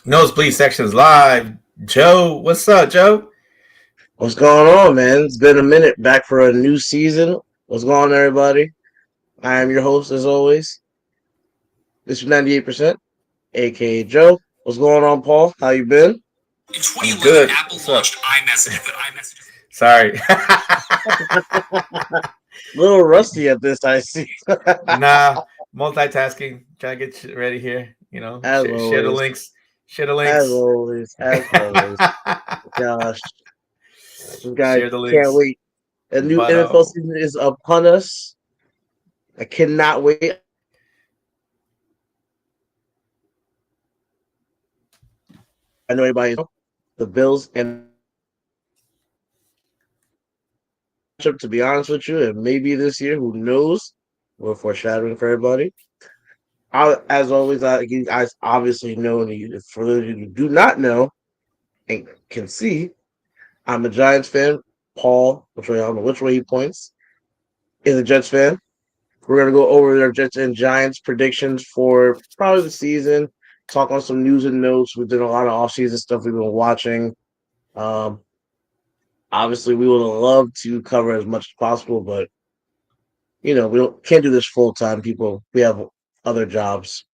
Nosebleed sections live. Joe, what's up, Joe? What's going on, man? It's been a minute back for a new season. What's going on, everybody? I am your host, as always. This is 98%, aka Joe. What's going on, Paul? How you been? In 2011, good. Apple launched iMessage, but iMessage. Sorry. A little rusty at this, I see. Nah, multitasking. Trying to get shit ready here. You know, share the links. Share the links. As always. Gosh. This guy Share the links. Can't wait. A new NFL season is upon us. I cannot wait. I know everybody knows the Bills and to be honest with you, and maybe this year, who knows? We're foreshadowing for everybody. As always, you guys obviously know, and for those of you who do not know and can see, I'm a Giants fan. Paul, which way I don't know which way he points, is a Jets fan. We're gonna go over their Jets and Giants predictions for probably the season. Talk on some news and notes. We did a lot of off-season stuff we've been watching. Obviously, we would love to cover as much as possible, but we can't do this full time. People, we have other jobs.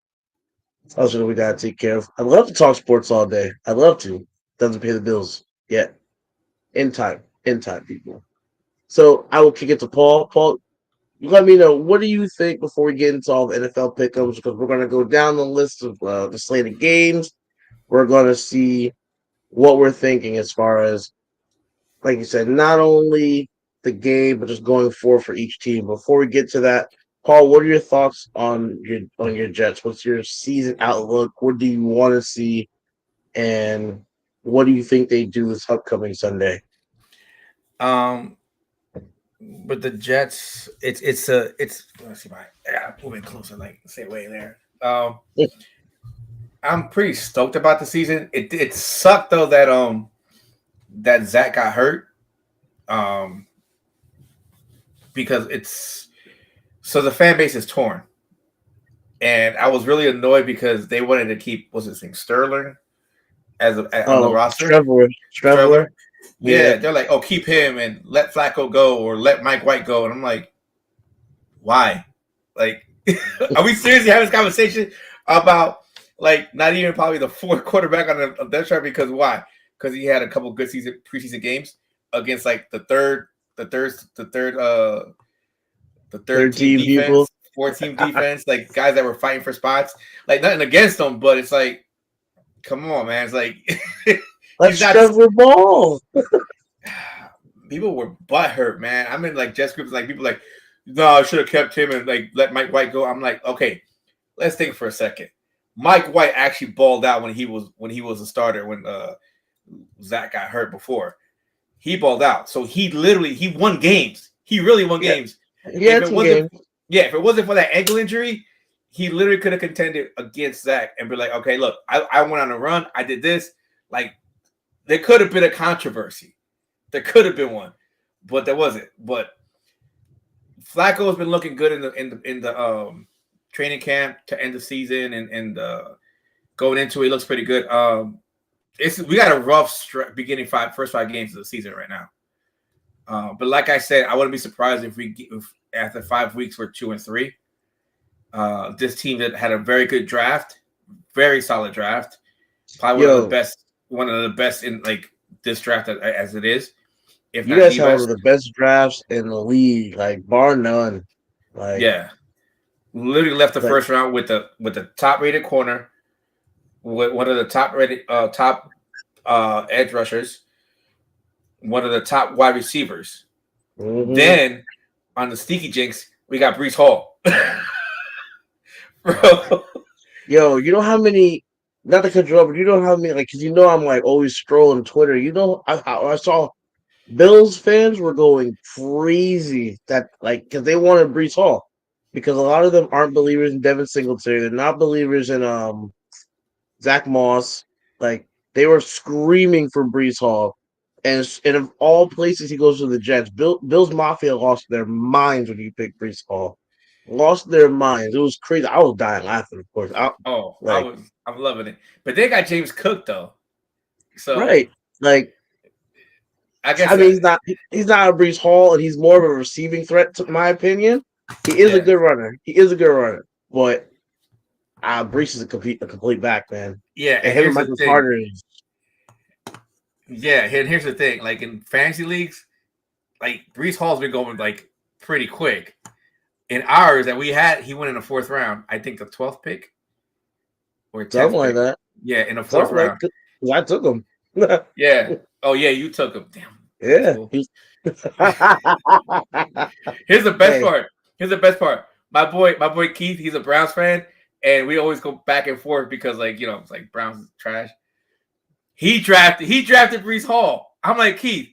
Also, we gotta take care of. I'd love to talk sports all day. I'd love to. Doesn't pay the bills yet. In time, people. So I will kick it to Paul. Paul, let me know, what do you think before we get into all the NFL pick'ems? Because we're going to go down the list of the slate of games. We're going to see what we're thinking as far as, like you said, not only the game, but just going forward for each team. Before we get to that, Paul, what are your thoughts on your Jets? What's your season outlook? What do you want to see? And what do you think they do this upcoming Sunday? With the Jets, it's let's see, I gotta move it closer, like stay way there. I'm pretty stoked about the season. It sucked though that Zach got hurt. Because the fan base is torn. And I was really annoyed because they wanted to keep, what's his name, Sterling on the roster. Trevor. Yeah, they're like, oh, keep him and let Flacco go or let Mike White go. And I'm like, why? Like, are we seriously having this conversation about, like, not even probably the fourth quarterback on the depth chart? Because why? Because he had a couple good preseason games against, like, the third team defense, people. 4-team defense, like guys that were fighting for spots. Like, nothing against them, but it's like, come on, man. It's like, let's shove the ball. People were butthurt, man. I'm in like Jets groups, like people like, no, I should have kept him and like let Mike White go. I'm like, okay, let's think for a second. Mike White actually balled out when he was a starter when Zach got hurt before. He balled out. So he won games. He really won games. Yeah, if it wasn't for that ankle injury, he literally could have contended against Zach and be like, okay, look, I went on a run. I did this. Like, there could have been a controversy. There could have been one, but there wasn't. But Flacco has been looking good in the training camp to end the season and going into it, he looks pretty good. We got a rough beginning first 5 games of the season right now. But like I said, I wouldn't be surprised if after 5 weeks we're 2-3. This team that had a very good draft, very solid draft, probably one of the best in like this draft as it is. If you guys have one of the best drafts in the league, like bar none. Like, yeah, literally left the first round with the top rated corner, with one of the top rated edge rushers, one of the top wide receivers. Mm-hmm. Then on the sneaky jinx, we got Breece Hall. Bro, Yo, you know how many? Not to cut you off, but you know how many? Like, cause you know I'm like always scrolling Twitter. You know, I saw Bills fans were going crazy that like because they wanted Brees Hall because a lot of them aren't believers in Devin Singletary. They're not believers in Zach Moss. Like they were screaming for Brees Hall, and of all places he goes to the Jets. Bills Mafia lost their minds when he picked Brees Hall. Lost their minds. It was crazy. I was dying laughing. Of course, Oh, like I'm loving it. But they got James Cook though, so right. Like I I guess mean, he's not a Brees Hall, and he's more of a receiving threat, to my opinion. He is a yeah, good runner. He is a good runner, but Brees is a complete back man, yeah. and And him and here's the Michael thing. Carter is Yeah, and here's the thing. Like in fantasy leagues, like Brees Hall's been going like pretty quick. In ours that we had, he went in the fourth round. I think the 12th pick or something 10th like pick. that. Yeah, in the fourth Something like round. because I took him. Yeah. Oh yeah, you took him. Damn Yeah. fool. Here's the best Hey, part. Here's the best part. My boy Keith, he's a Browns fan, and we always go back and forth because it's like Browns is trash. He drafted Brees Hall. I'm like, Keith,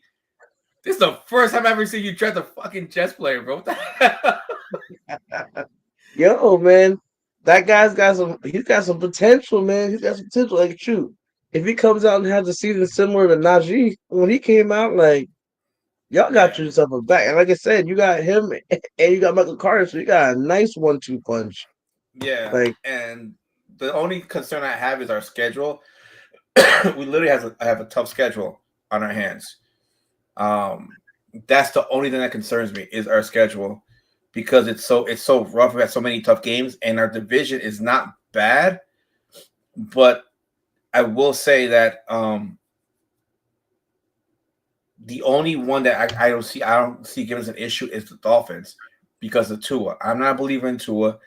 this is the first time I've ever seen you draft a fucking Jets player, bro. What the hell? yo, man, that guy's got some. He's got some potential, man. He's got some potential. Like, shoot, if he comes out and has a season similar to Najee when he came out, like. Y'all got Yeah. yourself a back. And like I said, you got him and you got Michael Carter, so you got a nice 1-2 punch. Yeah. Like, And the only concern I have is our schedule. We literally have a tough schedule on our hands. Um, that's the only thing that concerns me is our schedule because it's so rough. We have so many tough games, and our division is not bad. But I will say that the only one that I don't see giving us an issue is the Dolphins because of Tua. I'm not a believer in Tua.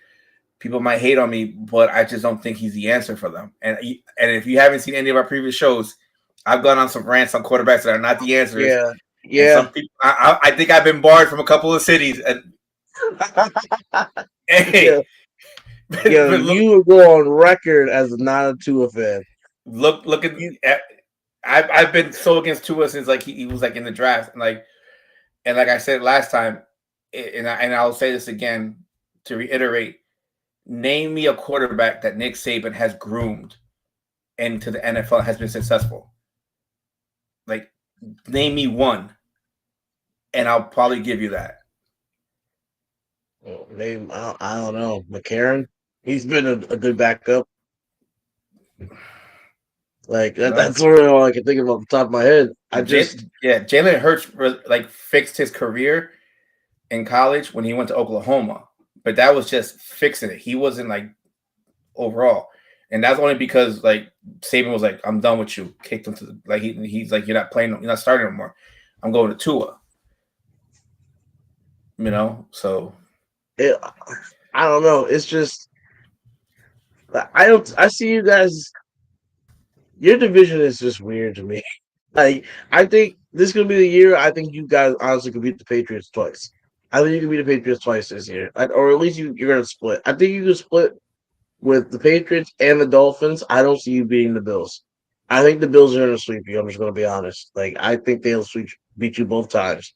People might hate on me, but I just don't think he's the answer for them. And if you haven't seen any of our previous shows, I've gone on some rants on quarterbacks that are not the answers. yeah, And yeah. some people, I think I've been barred from a couple of cities. And yeah, hey, yeah, but look, you go on record as not a Tua fan. looking You, at. I've been so against Tua since like he was like in the draft and like I said last time, and I'll say this again to reiterate. Name me a quarterback that Nick Saban has groomed into the NFL has been successful. Like, name me one, and I'll probably give you that. name, I don't know. McCarron, he's been a good backup. Like, Well, that's really all I can think of off the top of my head. Jalen Hurts like fixed his career in college when he went to Oklahoma, but that was just fixing it. He wasn't like overall, and that's only because like Saban was like, "I'm done with you." Kicked him to he's like, "You're not playing. You're not starting anymore. I'm going to Tua." So it, I don't know. It's just, I see you guys. Your division is just weird to me. Like, I think this is gonna be the year. I think you guys honestly could beat the Patriots twice. I think you can beat the Patriots twice this year, or at least you're gonna split. I think you can split with the Patriots and the Dolphins. I don't see you beating the Bills. I think the Bills are gonna sweep you. I'm just gonna be honest. Like, I think they'll beat you both times.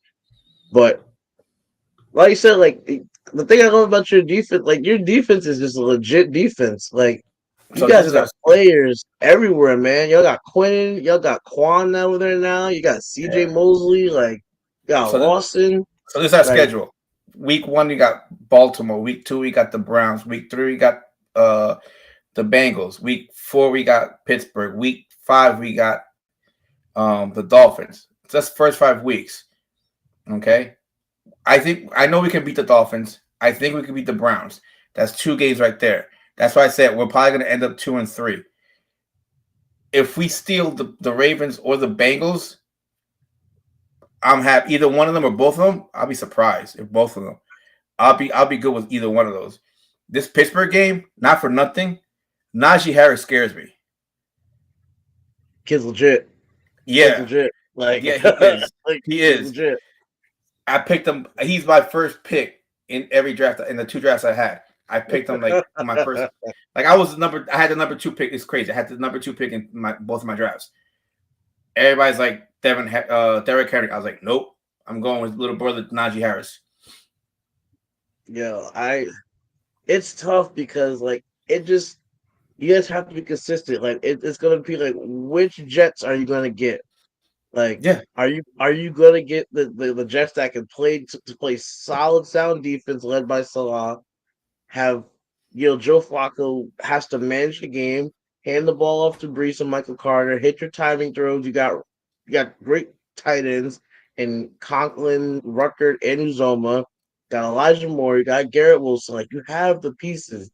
But like you said, like the thing I love about your defense, like your defense is just a legit defense. Like, you so this guys is our got players everywhere, man. Y'all got Quinn, y'all got Quan over there now. You got CJ yeah. Mosley, like you got So this, Lawson. so this is our Like, schedule. Week 1 we got Baltimore. Week 2 we got the Browns. Week 3 we got uh the Bengals. Week 4 we got Pittsburgh. Week 5 we got the Dolphins. Just first 5 weeks. Okay. I know we can beat the Dolphins. I think we can beat the Browns. That's 2 games right there. That's why I said we're probably gonna end up 2-3. If we steal the Ravens or the Bengals, I'm happy either one of them or both of them. I'll be surprised if both of them. I'll be good with either one of those. This Pittsburgh game, not for nothing, Najee Harris scares me. kid's legit. Kid's Yeah, legit. Like, yeah, he is. like He kid's is. legit. I picked him. He's my first pick in every draft in the 2 drafts I had. I picked him like on my first. Like I was the number. I had the number 2 pick. It's crazy. I had the number 2 pick in both of my drafts. Everybody's like Derrick Henry. I was like, nope. I'm going with little brother Najee Harris. Yo, it's tough because like it just you guys have to be consistent. Like it's gonna be like which Jets are you gonna get? Like Yeah, are you gonna get the Jets that can play to play solid sound defense led by Salah? Have Joe Flacco has to manage the game, hand the ball off to Brees and Michael Carter, hit your timing throws. You got great tight ends in Conklin, Ruckert, and Uzoma. Got Elijah Moore, you got Garrett Wilson. Like you have the pieces.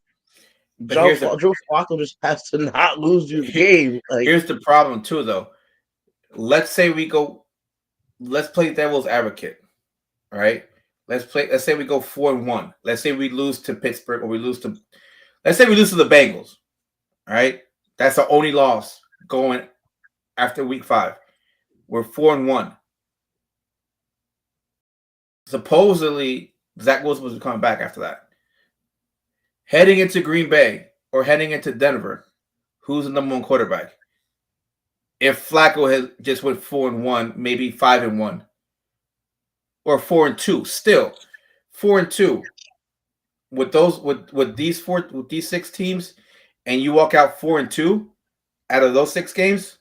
but here's the Joe Flacco just has to not lose you the game. Like here's the problem too, though. Let's say we go. Let's play devil's advocate, right? Let's say we go 4-1. Let's say we lose to Pittsburgh or we lose to. Let's say we lose to the Bengals. All right, that's the only loss going after week 5. We're 4-1. Supposedly, Zach Wilson was coming back after that. Heading into Green Bay or heading into Denver, who's the number 1 quarterback? If Flacco has just went 4-1, maybe 5-1, or 4-2, still 4-2 with these 6 teams, and you walk out 4-2 out of those 6 games,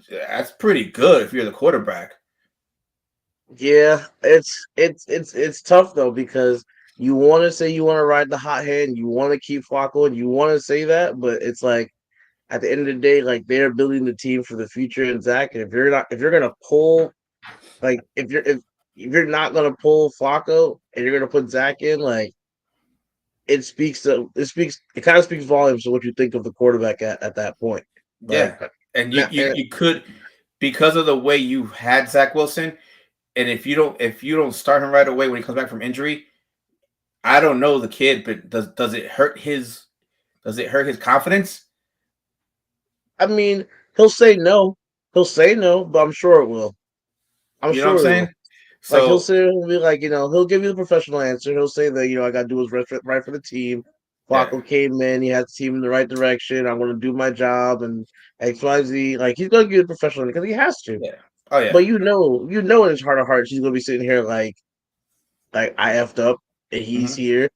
that's pretty good if you're the quarterback. yeah, it's tough though because you want to say you want to ride the hot hand, you want to keep Flacco, and you want to say that, but it's like at the end of the day, like they're building the team for the future and Zach. And if you're gonna pull, like if you're not gonna pull Flacco and you're gonna put Zach in, like it kind of speaks volumes to what you think of the quarterback at that point. Yeah, Like and now, you could, because of the way you had Zach Wilson, and if you don't start him right away when he comes back from injury, I don't know the kid, but does it hurt his confidence? I mean, he'll say no. He'll say no, but I'm sure it will. I'm You know what I'm sure it will. saying? Like he'll So say he'll be like, he'll give you the professional answer. He'll say that, I gotta do what's right for the team. yeah, Flacco came in, he has the team in the right direction. I'm gonna do my job and XYZ. Like he's gonna give you the professional because he has to. yeah, oh yeah, But in his heart of hearts, he's gonna be sitting here like I effed up and he's hmm here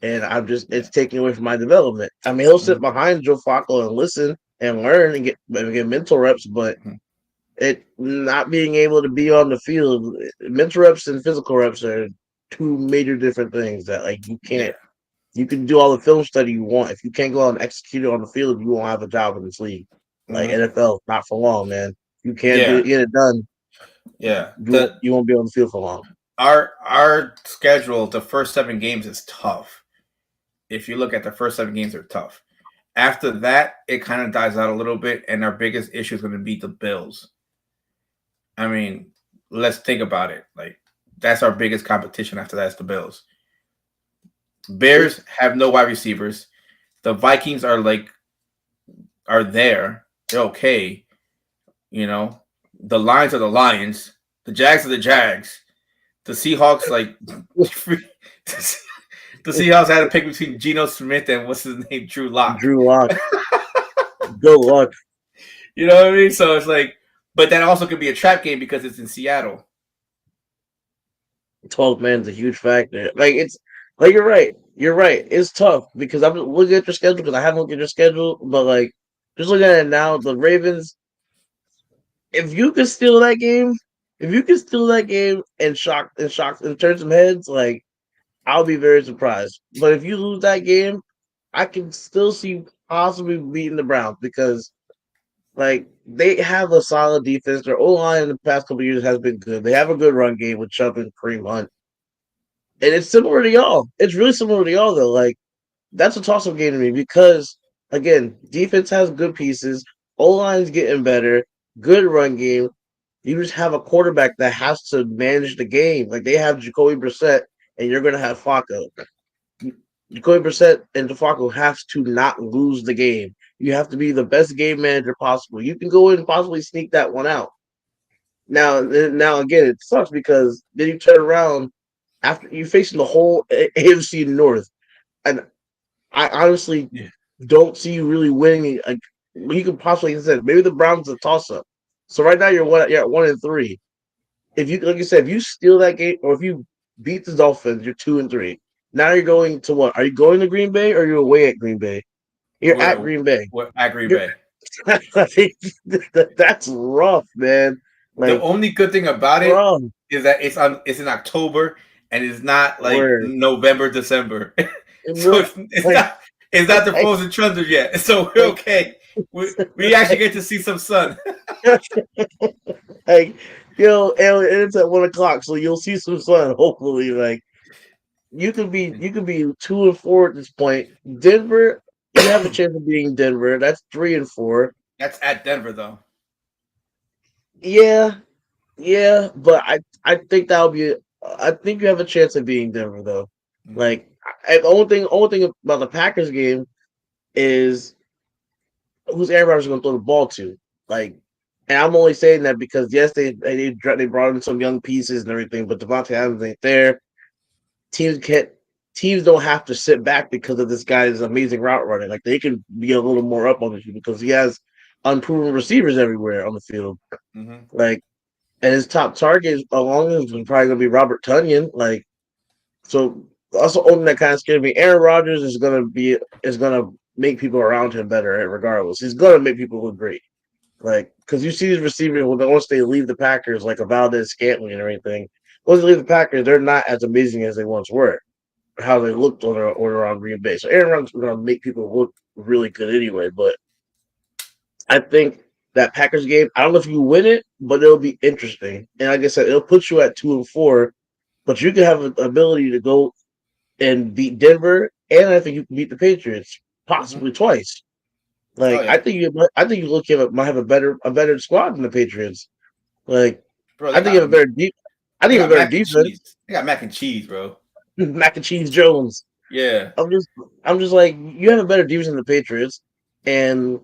and yeah, it's taking away from my development. I mean, he'll sit hmm behind Joe Flacco and listen and learn and get mental reps, but hmm it not being able to be on the field, mental reps and physical reps are 2 major different things that like you yeah, can't. You can do all the film study you want. If you can't go out and execute it on the field, you won't have a job in this league. Like hmm NFL, not for long, man. You can't yeah, get it done. yeah. You won't be on the field for long. Our schedule, the first 7 games is tough. If you look at the first 7 games, are tough. After that, it kind of dies out a little bit, and our biggest issue is going to be the Bills. I mean, let's think about it. Like that's our biggest competition. After that, is the Bills. It, Bears have no wide receivers. The Vikings are there. They're okay. You know, the Lions are the Lions. The Jags are the Jags. The Seahawks, like the Seahawks had to pick between Geno Smith and what's his name, Drew Lock. Drew Lock. Good luck. You know what I mean? So it's like, but that also could be a trap game because it's in Seattle. 12 man's a huge factor. Like it's like you're right. You're right. It's tough because I'm looking at your schedule because I haven't looked at your schedule, but like just looking at it now, the Ravens. If you could steal that game, if you could steal that game and shock and turn some heads, like I'll be very surprised. But if you lose that game, I can still see possibly beating the Browns because like they have a solid defense. Their O line in the past couple of years has been good. They have a good run game with Chubb and Kareem Hunt. And it's similar to y'all. It's really similar to y'all though. Like that's a toss-up game to me because again, defense has good pieces. O line's getting better. Good run game. You just have a quarterback that has to manage the game. Like they have Jacoby Brissett, and you're going to have Flacco. Jacoby Brissett and DeFalco have to not lose the game. You have to be the best game manager possible. You can go in and possibly sneak that one out. Now again, it sucks because then you turn around. after you're facing the whole AFC North, and I honestly Yeah. don't see you really winning. You could possibly, like I said, maybe the Browns a toss up. So right now you're at 1-3. If you, like you said, if you steal that game or if you beat the Dolphins, you're 2-3. Now you're going to what? Are you going to Green Bay or are you away at Green Bay? You're at Green Bay. What at Green You're Bay? that's rough, man. The Like only good thing about it rough. is that it's in October and it's not like Word. November, December. So Right. Like, it's not the like, frozen tundra yet. So we're like, okay. We actually get to see some sun. like, and it's at 1 o'clock, so you'll see some sun. Hopefully, like you could be 2-4 at this point. Denver, you have a chance of beating Denver. That's 3-4. That's at Denver though. Yeah, yeah, but I think that'll be. I think you have a chance of beating Denver though. Mm-hmm. Like, the only thing about the Packers game is who's Aaron Rodgers going to throw the ball to. Like, and I'm only saying that because yes, they brought in some young pieces and everything, but Devontae Adams ain't there. Teams can't. Teams don't have to sit back because of this guy's amazing route running. Like, they can be a little more up on the field because he has unproven receivers everywhere on the field. Mm-hmm. Like, and his top target along is probably going to be Robert Tunyon. Like, so also owning that kind of scared me. Aaron Rodgers is gonna make people around him better, regardless. He's gonna make people look great. Like, because you see these receivers once they leave the Packers, like a Valdez Scantling and everything. Once they leave the Packers, they're not as amazing as they once were. How they looked on around Green Bay. So Aaron Rodgers is gonna make people look really good anyway. But I think that Packers game, I don't know if you win it, but it'll be interesting. And like I said, it'll put you at 2-4. But you can have an ability to go and beat Denver, and I think you can beat the Patriots Mm-hmm. possibly twice. Oh Like, yeah, I think might have a better squad than the Patriots. Like, bro. I think you have a better deep. I think They you have got a better mac and cheese. defense. They got mac and cheese, bro. Mac and cheese Jones. Yeah. I'm just I'm just like, you have a better defense than the Patriots, and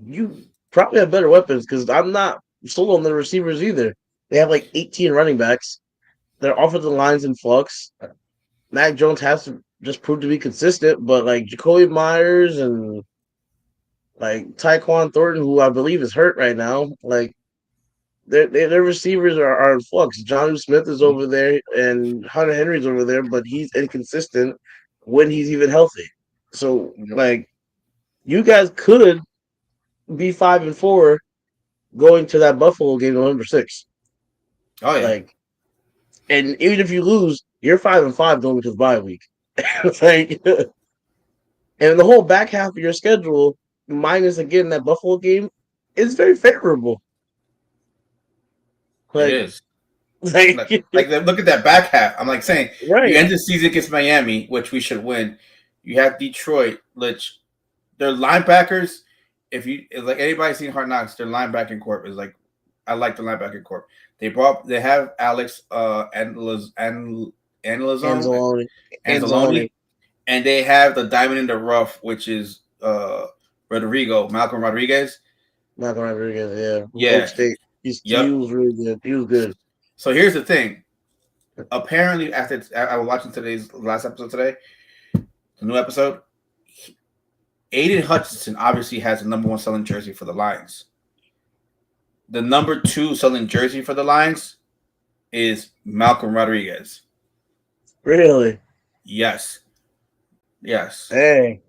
you probably have better weapons because I'm not sold on the receivers either. They have like 18 running backs. Their offensive line's in flux. Mac Jones has to just prove to be consistent, but like Jacoby Myers and like Tyquan Thornton, who I believe is hurt right now, like their receivers are in flux. John Smith is over there and Hunter Henry's over there, but he's inconsistent when he's even healthy. So Yep. like, you guys could be 5-4 going to that Buffalo game November 6th. Oh yeah. Like, and even if you lose, you're 5-5 going to the bye week. Like, and the whole back half of your schedule, minus again that Buffalo game, is very favorable. It Like, is. like Look at that back half. I'm like saying you right. end the season against Miami, which we should win. You have Detroit, which their linebackers. If you like anybody seen Hard Knocks, their linebacking corp is like, I like the linebacking corp. They have Alex Anzalone Anzalone, Anzalone, and they have the diamond in the rough, which is Malcolm Rodriguez. Malcolm Rodriguez, yeah, from Oak Yeah. State. He Yep. was really good. He was good. So here's the thing. Apparently, after I was watching today's last episode today, the new episode, Aiden Hutchinson obviously has the number one selling jersey for the Lions. The number two selling jersey for the Lions is Malcolm Rodriguez. Really? Yes. Yes. Hey.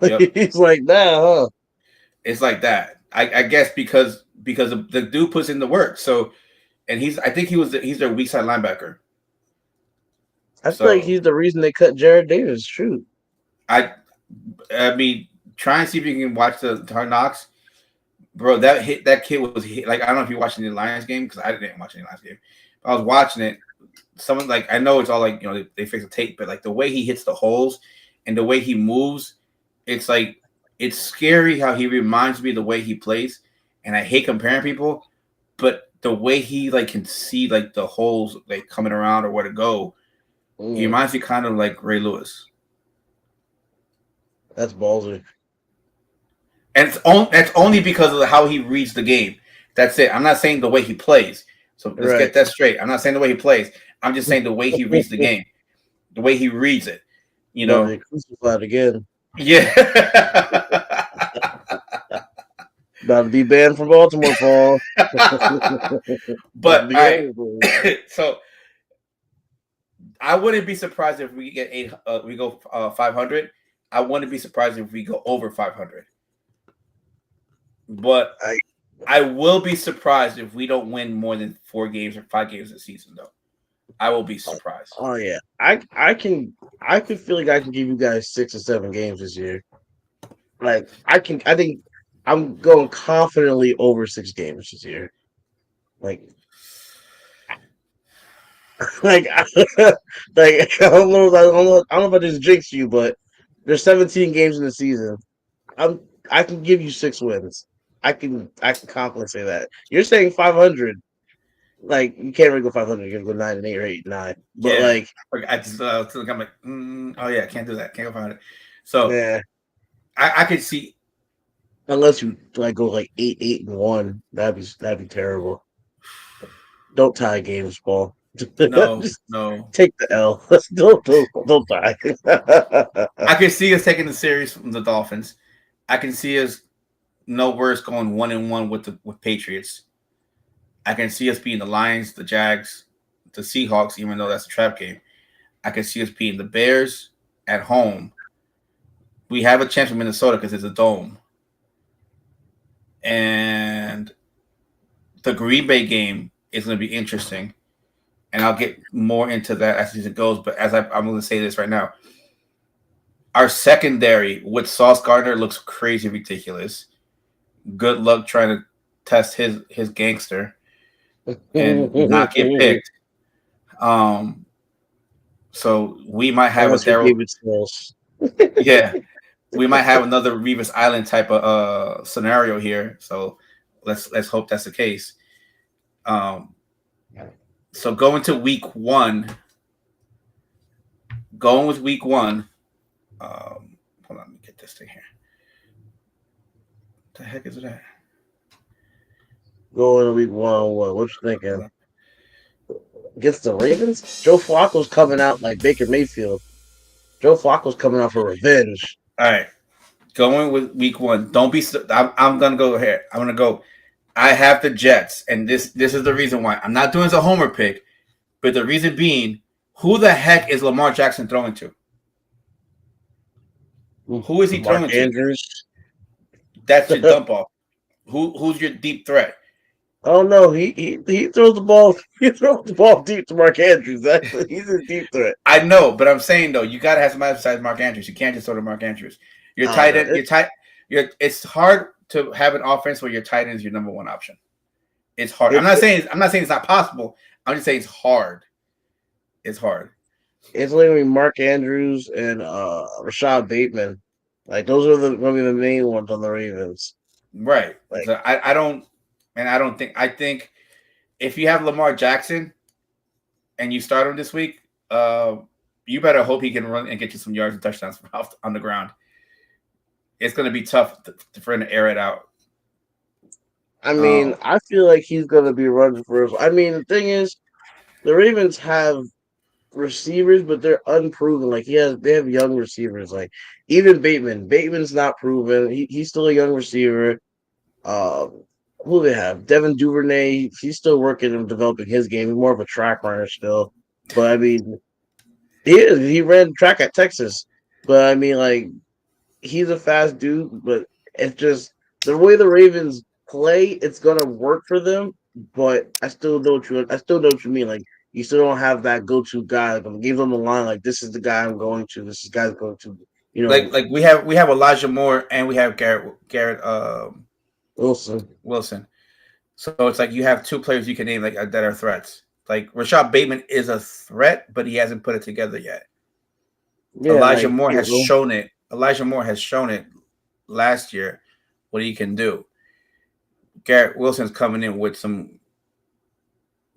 Yep. He's like that, huh? It's like that. I guess because the dude puts in the work. So, and I think he's their weak side linebacker. I feel like So he's the reason they cut Jared Davis. Shoot. I mean, try and see if you can watch the Hard Knocks, bro. That kid was hit. Like, I don't know if you're watching the Lions game because I didn't watch any Lions game. But I was watching it. Someone, like, I know it's all like, they fix the tape, but like the way he hits the holes and the way he moves, it's like, it's scary how he reminds me of the way he plays. And I hate comparing people, but the way he like can see like the holes like coming around or where to go, he reminds me kind of like Ray Lewis. That's ballsy. And that's only because of how he reads the game. That's it. I'm not saying the way he plays. So let's get that straight. I'm not saying the way he plays. I'm just saying the way he reads the game, the way he reads it. You About to know, get crucified again. yeah. About to be banned from Baltimore, Paul. But Be all right, over. so I wouldn't be surprised if we get eight. We go 500. I wouldn't be surprised if we go over 500. But I will be surprised if we don't win more than 4 games or 5 games this season, though. I will be surprised. Oh yeah, I could feel like I can give you guys 6 or 7 games this year. Like I think I'm going confidently over 6 games this year. Like like like I don't know if I just jinxed you, but there's 17 games in the season. I can give you 6 wins. I can confidently say that. You're saying 500. Like you can't really go 500. You're gonna go 9 and 8 or 8 and 9. But Yeah, like I just I'm like, oh yeah, can't do that. Can't go 500. So yeah, I could see unless you like go like 8, 8 and 1, that'd be terrible. Don't tie games, Paul. no, Just no. take the L. Don't die. I can see us taking the series from the Dolphins. I can see us no worse going 1-1 with Patriots. I can see us beating the Lions, the Jags, the Seahawks, even though that's a trap game. I can see us beating the Bears at home. We have a chance with Minnesota because it's a dome. And the Green Bay game is going to be interesting. And I'll get more into that as the season goes. But I'm going to say this right now. Our secondary with Sauce Gardner looks crazy ridiculous. Good luck trying to test his gangster and not get picked. So we might have Unless a we Daryl. gave it skills. Yeah, we might have another Revis Island type of scenario here. So let's hope that's the case. So going to week one. Going with week one. Hold on, let me get this thing here. What the heck is that? Going to week 1, what you thinking? Against the Ravens? Joe Flacco's coming out like Baker Mayfield. Joe Flacco's coming out for revenge. All right. Going with week one. Don't be. I'm gonna go here. I'm gonna go. I have the Jets, and this is the reason why. I'm not doing this a homer pick, but the reason being, who the heck is Lamar Jackson throwing to? Who is he Mark throwing Andrews. to? That's your dump off. Who's your deep threat? Oh no, he throws the ball. He throws the ball deep to Mark Andrews. Actually, he's a deep threat. I know, but I'm saying though, you gotta have somebody besides Mark Andrews. You can't just throw to Mark Andrews. Your tight end. Your tight. It's hard to have an offense where your tight end is your number one option. It's hard. I'm not saying it's not possible. I'm just saying it's hard. It's hard. It's literally Mark Andrews and Rashad Bateman. Like those are going to be the main ones on the Ravens. Right. Like so I think if you have Lamar Jackson and you start him this week, you better hope he can run and get you some yards and touchdowns on the ground. It's going to be tough for him to air it out. I mean, I feel like he's going to be running first. I mean, the thing is, the Ravens have receivers, but they're unproven. Like they have young receivers. Like even Bateman's not proven. He's still a young receiver. Who do they have? Devin Duvernay. He's still working and developing his game. He's more of a track runner still. But I mean, he ran track at Texas. But I mean, like he's a fast dude. But it's just the way the Ravens play. It's gonna work for them. But I still know what you mean. Like you still don't have that go-to guy. Like, I'm giving them the line. Like this is the guy I'm going to. This is the guy's going to. You know, like we have Elijah Moore and we have Garrett Wilson. So it's like you have two players you can name like that are threats. Like Rashad Bateman is a threat, but he hasn't put it together yet. Yeah, Elijah Moore has shown it. Elijah Moore has shown it last year what he can do. Garrett Wilson's coming in with some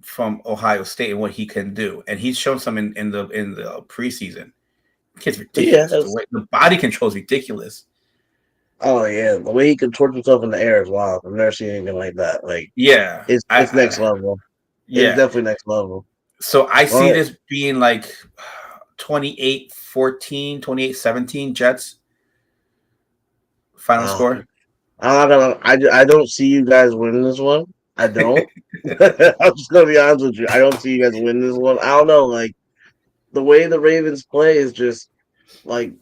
from Ohio State and what he can do, and he's shown some in the preseason. Kid's ridiculous. Yeah, the body control is ridiculous. Oh yeah, the way he contorts himself in the air is wild. I've never seen anything like that. Like yeah, it's next level. Yeah, it's definitely next level. So I All see right. this being like 28-14, 28-17 Jets final Wow. score. I'm not gonna. I don't see you guys winning this one. I don't. I'm just gonna be honest with you. I don't see you guys winning this one. I don't know. Like the way the Ravens play is just like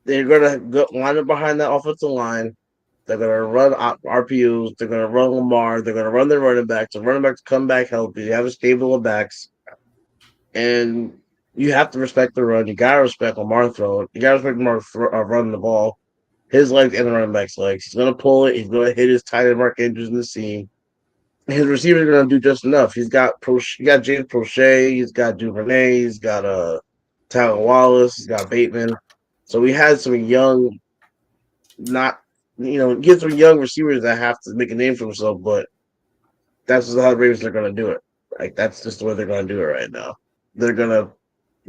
they're gonna go, line up behind that offensive line. They're gonna run RPOs. They're gonna run Lamar. They're gonna run their running backs. The running backs come back healthy. You have a stable of backs, and you have to respect the run. You gotta respect Lamar throwing. You gotta respect Lamar running the ball. His legs and the running back's legs. He's gonna pull it. He's gonna hit his tight end Mark Andrews in the seam. His receivers are gonna do just enough. He got James Prochet. He's got Duvernay. He's got Tyler Wallace. He's got Bateman. So we had some young, not get some young receivers that have to make a name for themselves. But that's just how the Ravens are gonna do it. Like that's just the way they're gonna do it right now. They're gonna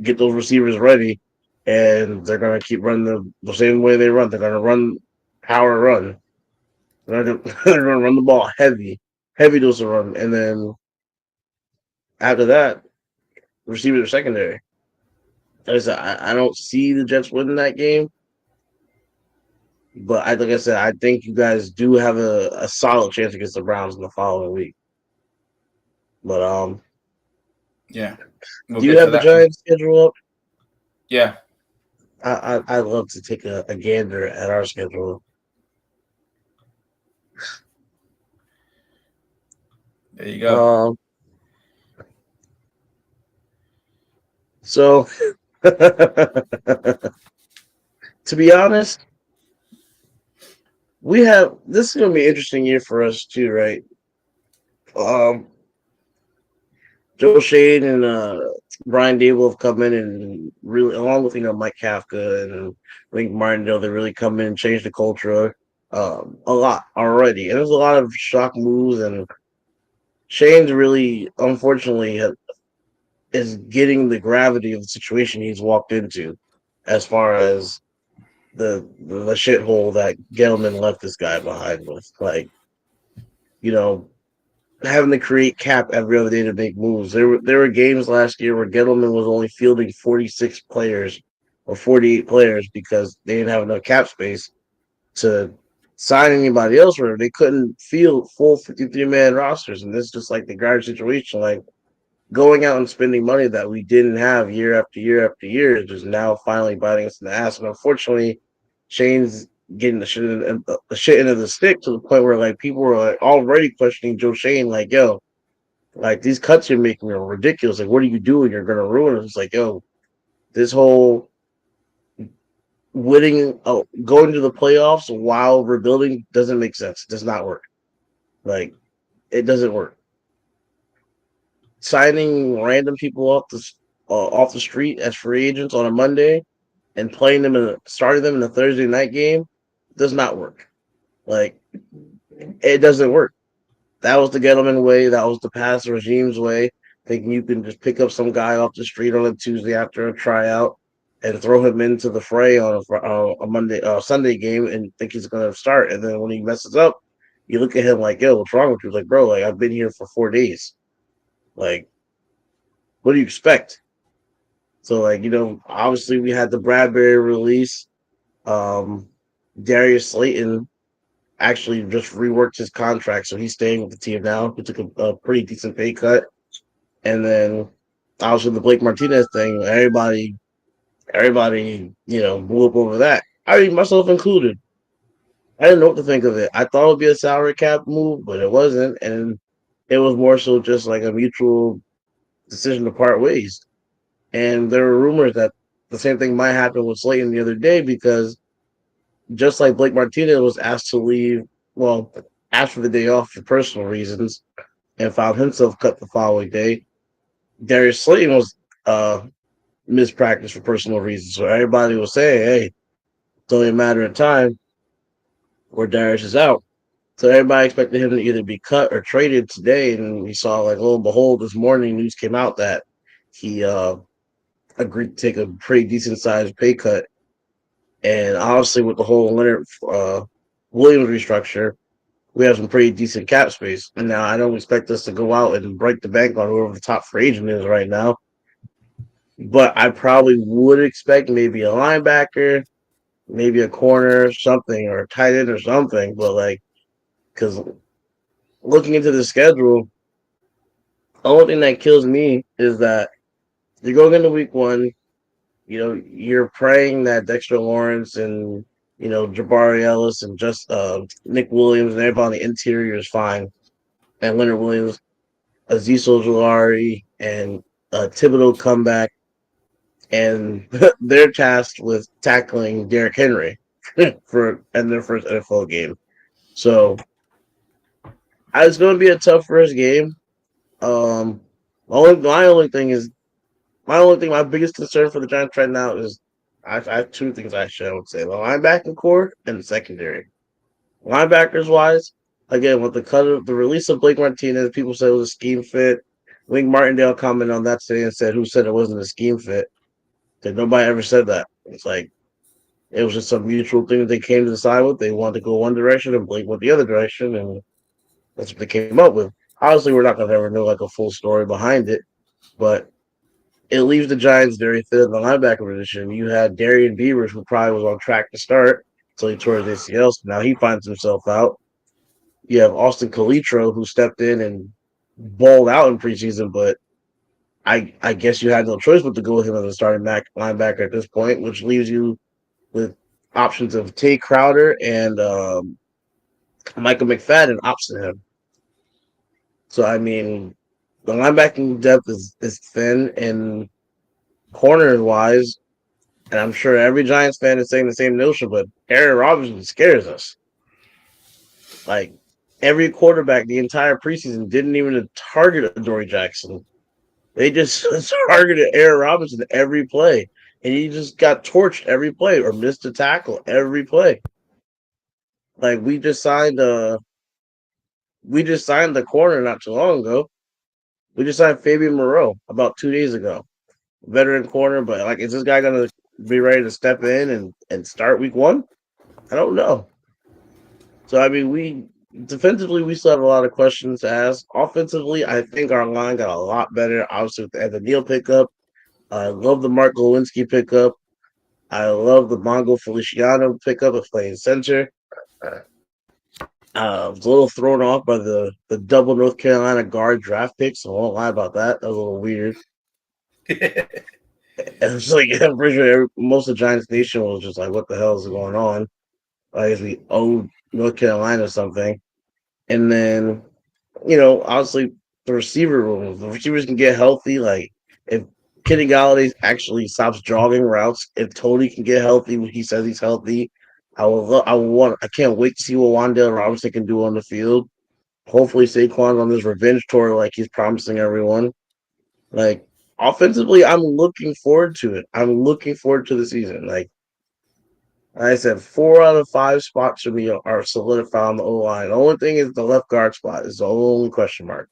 get those receivers ready, and they're gonna keep running the same way they run. They're gonna run power run. They're gonna run the ball heavy dose of run, and then after that, receivers are secondary. Like I said, I don't see the Jets winning that game, but like I said, I think you guys do have a solid chance against the Browns in the following week. But Yeah, we'll do you get to have the that. Giants schedule up? Yeah, I'd love to take a gander at our schedule. there you go. Um, so to be honest, we have this is gonna be an interesting year for us too, right? Um, Joe Shane and Brian Dable have come in and really, along with Mike Kafka and Link Martindale, they really come in and change the culture a lot already. And there's a lot of shock moves, and Shane's really, unfortunately, is getting the gravity of the situation he's walked into, as far as the shithole that Gettleman left this guy behind with, like you know having to create cap every other day to make moves. There were games last year where Gettleman was only fielding 46 players or 48 players because they didn't have enough cap space to sign anybody else, or they couldn't field full 53-man rosters. And this is just like the guard situation, like going out and spending money that we didn't have year after year after year is just now finally biting us in the ass. And unfortunately, Shane's getting the shit into the stick to the point where like people were like already questioning Joe Shane, like, yo, like these cuts you're making are ridiculous. Like, what are you doing? You're gonna ruin it. It's like, yo, this whole going to the playoffs while rebuilding doesn't make sense. It does not work. Like, it doesn't work. Signing random people off the street as free agents on a Monday and starting them in a Thursday night game does not work. Like, it doesn't work. That was the Gettleman way. That was the past regime's way. Thinking you can just pick up some guy off the street on a Tuesday after a tryout and throw him into the fray on a Monday, Sunday game, and think he's going to start. And then when he messes up, you look at him like, "Yo, what's wrong with you?" Like, bro, like I've been here for 4 days. Like, what do you expect? So, like, obviously we had the Bradbury release. Um, Darius Slayton actually just reworked his contract, so he's staying with the team now. He took a pretty decent pay cut. And then obviously the Blake Martinez thing, everybody, blew up over that. I mean, myself included. I didn't know what to think of it. I thought it would be a salary cap move, but it wasn't. And it was more so just like a mutual decision to part ways. And there were rumors that the same thing might happen with Slayton the other day because just like Blake Martinez was asked to leave, well, after the day off for personal reasons and found himself cut the following day, Darius Slayton was mispracticed for personal reasons. So everybody was saying, hey, it's only a matter of time where Darius is out. So everybody expected him to either be cut or traded today. And we saw, like, lo and behold, this morning news came out that he agreed to take a pretty decent sized pay cut. And obviously, with the whole Leonard Williams restructure, we have some pretty decent cap space. And now I don't expect us to go out and break the bank on whoever the top free agent is right now. But I probably would expect maybe a linebacker, maybe a corner, something, or a tight end or something. But like, because looking into the schedule, the only thing that kills me is that you go into week one, you're praying that Dexter Lawrence and Jabari Ellis and just Nick Williams and everybody on the interior is fine, and Leonard Williams, Azeez Ojulari, and Thibodeau come back, and they're tasked with tackling Derrick Henry for in their first NFL game. So it's going to be a tough first game. Um, my only thing is my biggest concern for the Giants right now is I have two things I would say: the linebacking core and the secondary. Linebackers wise, again with the release of Blake Martinez, people said it was a scheme fit. Wink Martindale commented on that today and said, "Who said it wasn't a scheme fit?" That nobody ever said that. It's like it was just some mutual thing that they came to decide with. They wanted to go one direction and Blake went the other direction, and that's what they came up with. Obviously, we're not going to ever know like a full story behind it, but it leaves the Giants very thin in the linebacker position. You had Darian Beavers, who probably was on track to start until he tore his ACL. So now he finds himself out. You have Austin Calitro, who stepped in and balled out in preseason, but I guess you had no choice but to go with him as a starting linebacker at this point, which leaves you with options of Tay Crowder and Michael McFadden opposite him. So, I mean, the linebacking depth is thin, and corner wise, and I'm sure every Giants fan is saying the same notion, but Aaron Robinson scares us. Like every quarterback the entire preseason didn't even target Adoree Jackson. They just targeted Aaron Robinson every play. And he just got torched every play or missed a tackle every play. Like we just signed the corner not too long ago. We just signed Fabian Moreau about 2 days ago. Veteran corner, but like is this guy gonna be ready to step in and start week one? I don't know. So I mean, we defensively we still have a lot of questions to ask. Offensively, I think our line got a lot better. Obviously, with the Evan Neal pickup, I love the Mark Lewinsky pickup. I love the Mongo Feliciano pickup of playing center. I was a little thrown off by the double North Carolina guard draft picks. So I won't lie about that. That was a little weird. And it's like I'm pretty sure most of the Giants Nation was just like, "What the hell is going on?" I guess we owe North Carolina something. And then, obviously the receiver room, the receivers can get healthy. Like if Kenny Galladay actually stops jogging routes, if Tony can get healthy when he says he's healthy, I can't wait to see what Wandale Robinson can do on the field. Hopefully Saquon's on this revenge tour like he's promising everyone. Like offensively, I'm looking forward to it. I'm looking forward to the season. Like I said, 4 out of 5 spots for me are solidified on the O line. The only thing is the left guard spot is the only question mark.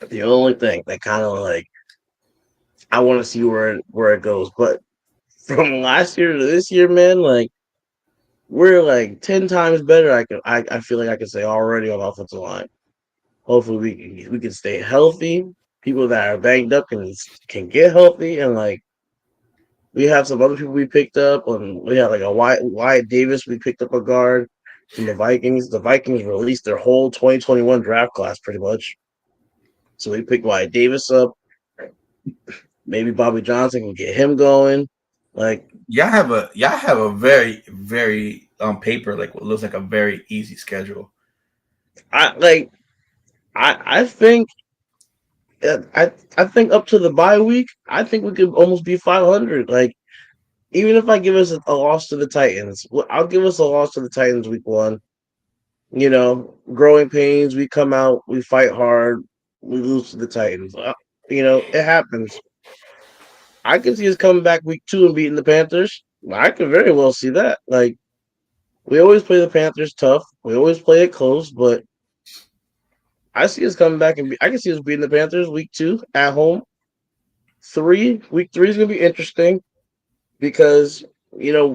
The only thing that kind of like I want to see where it goes. But from last year to this year, man, like we're like 10 times better. I feel like I can say already on the offensive line. Hopefully we can stay healthy. People that are banged up can get healthy, and like we have some other people we picked up. And we have like a Wyatt Davis. We picked up a guard from the Vikings. The Vikings released their whole 2021 draft class pretty much. So we picked Wyatt Davis up. Maybe Bobby Johnson can get him going. Like y'all have a very very on paper like what looks like a very easy schedule. I like I think I think up to the bye week, I think we could almost be 500. Like even if I give us a loss to the Titans, I'll give us a loss to the Titans week one. Growing pains. We come out, we fight hard, we lose to the Titans. It happens. I can see us coming back week two and beating the Panthers. I could very well see that. Like we always play the Panthers tough. We always play it close, but I see us coming back I can see us beating the Panthers week two at home. Week three is gonna be interesting because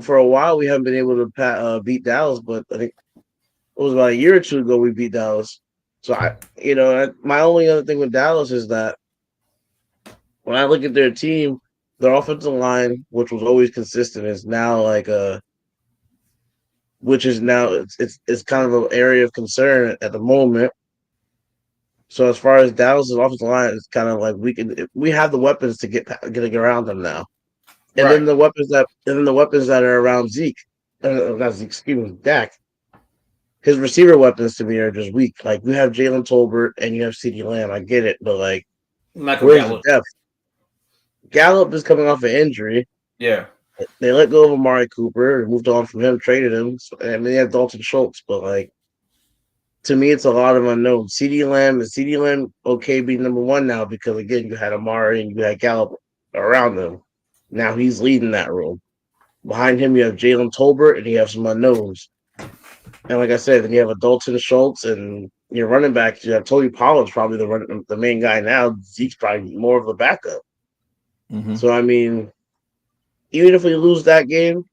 for a while we haven't been able to beat Dallas, but I think it was about a year or two ago we beat Dallas. So my only other thing with Dallas is that when I look at their team, their offensive line, which was always consistent, is now which is now it's kind of an area of concern at the moment. So as far as Dallas's offensive line, it's kind of like we have the weapons to get around them now, and Right. then the weapons that are around Zeke, not Zeke, excuse me, Dak. His receiver weapons to me are just weak. Like you have Jalen Tolbert and you have CeeDee Lamb. I get it, but like, Michael where's the Gallup. depth? Gallup is coming off an injury. Yeah. They let go of Amari Cooper, moved on from him, traded him, and they have Dalton Schultz. But like to me, it's a lot of unknowns. CeeDee Lamb okay being number one now because again you had Amari and you had Gallup around them. Now he's leading that room. Behind him you have Jalen Tolbert and you have some unknowns. And like I said, then you have a Dalton Schultz and your running back. You have Tony Pollard's probably the main guy now. Zeke's probably more of the backup. Mm-hmm. So I mean, even if we lose that game,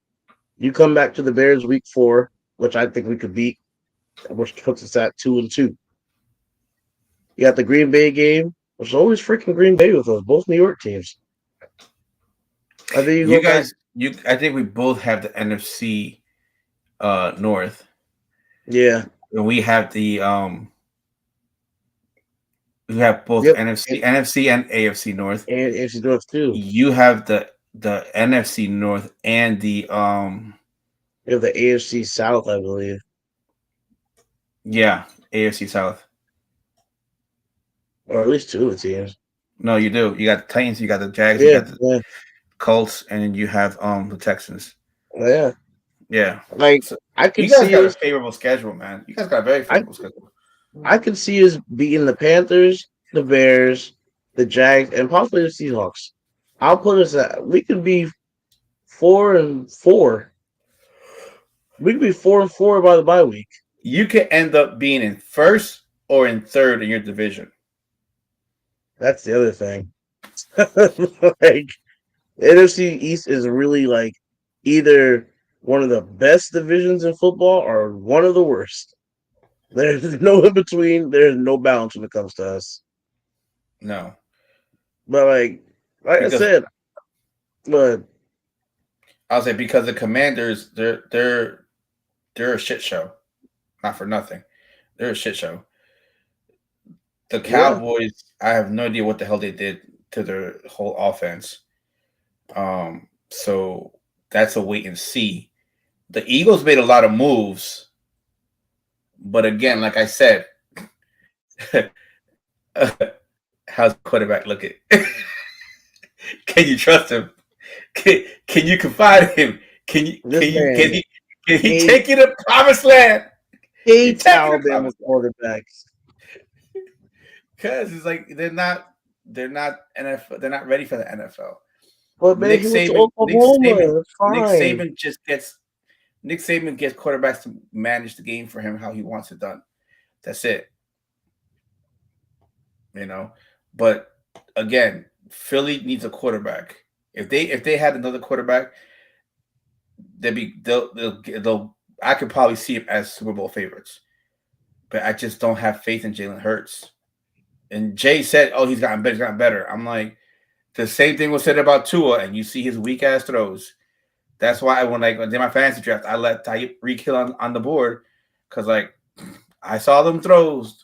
you come back to the Bears week 4, which I think we could beat, which puts us at 2-2. You got the Green Bay game, which is always freaking Green Bay with us, both New York teams. I think you You go back. guys, I think we both have the NFC North, Yeah. and we have both Yep. NFC and AFC North. And AFC North too. You have the NFC North and the You have the AFC South, I believe. yeah, AFC South. Or at least 2 of the teams. No, you do. You got the Titans, you got the Jags, you Yeah, got the yeah. Colts, and then you have the Texans. Yeah. Yeah. Like So I you could guys see got a us favorable schedule, man. You guys got a very I favorable schedule. I could see us beating the Panthers, the Bears, the Jags, and possibly the Seahawks. I'll put us at we could be 4-4. We could be 4-4 by the bye week. You could end up being in first or in third in your division. That's the other thing. Like NFC East is really like either one of the best divisions in football or one of the worst. There's no in between. There's no balance when it comes to us. No. But like I Because said, but I'll say because the Commanders, they're a shit show. Not for nothing. They're a shit show. The yeah, Cowboys, I have no idea what the hell they did to their whole offense. So that's a wait and see. The Eagles made a lot of moves, but again, like I said, how's the quarterback looking? Can you trust him? Can you confide in him? Can you this can you can man he can he hates take you to promised land? He hates take you to Alabama promised land. quarterbacks. Because it's like they're not NFL, they're not ready for the NFL. But man, Nick he went to Saban, Nick Oklahoma. Saban, That's Nick fine. Saban just gets Nick Saban gets quarterbacks to manage the game for him how he wants it done. That's it. You know. But again, Philly needs a quarterback. If they had another quarterback, they'll I could probably see him as Super Bowl favorites. But I just don't have faith in Jalen Hurts. And Jay said, "Oh, he's gotten better." I'm like, the same thing was said about Tua, and you see his weak ass throws. That's why when I did my fantasy draft, I let Tyreek Hill on the board because like I saw them throws.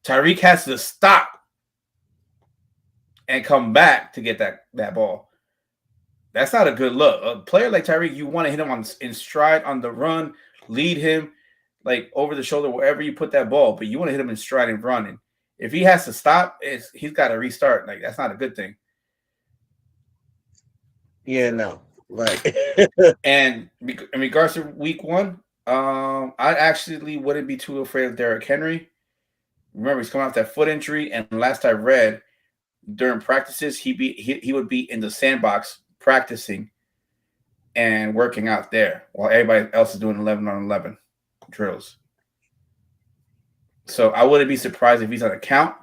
Tyreek has to stop and come back to get that ball. That's not a good look. A player like Tyreek, you want to hit him in stride on the run, lead him like over the shoulder wherever you put that ball, but you want to hit him in stride and running. If he has to stop, he's got to restart. Like that's not a good thing. Yeah, no. Like And in regards to week 1, I actually wouldn't be too afraid of Derrick Henry. Remember, he's coming off that foot injury, and last I read, during practices, he would be in the sandbox practicing and working out there while everybody else is doing 11-on-11 drills. So I wouldn't be surprised if he's on account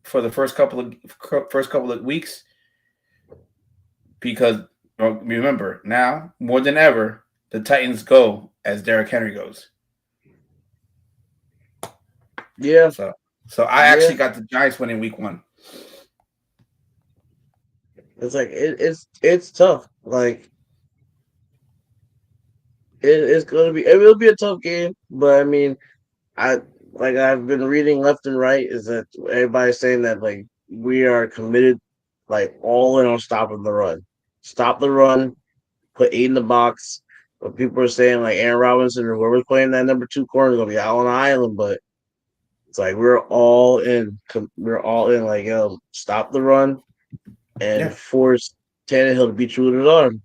for the first couple of weeks because remember now more than ever the Titans go as Derrick Henry goes. Yeah, So I yeah. actually got the Giants winning week 1. It's like it's tough. Like it's gonna be. It will be a tough game, but I mean, I like I've been reading left and right is that everybody's saying that like we are committed, like all in on stopping the run. Stop the run. Put 8 in the box. But people are saying like Aaron Robinson or whoever's playing that number 2 corner is gonna be out on the island, but it's like we're all in. We're all in. Like stop the run and Yeah, force Tannehill to beat you with his arm.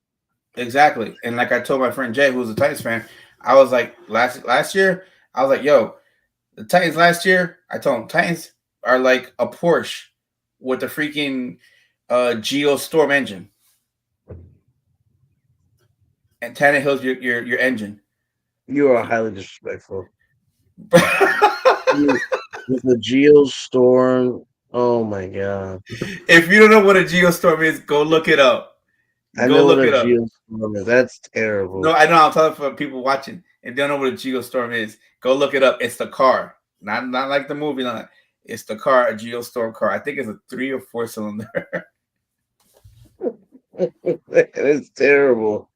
exactly. And like I told my friend Jay, who's a Titans fan, I was like last year, I was like, yo, the Titans last year, I told him Titans are like a Porsche with the freaking Geostorm engine, and Tannehill's your engine. You are highly disrespectful. You with the Geostorm. Oh my god. If you don't know what a Geostorm is, go look it up. I Go know what look a it up. Geostorm is. That's No, terrible. I know. I'm telling for people watching and don't know what a Geostorm is. Go look it up. It's the car, not like the movie. Not it's the car, a Geostorm car. I think it's a 3 or 4 cylinder. It's terrible.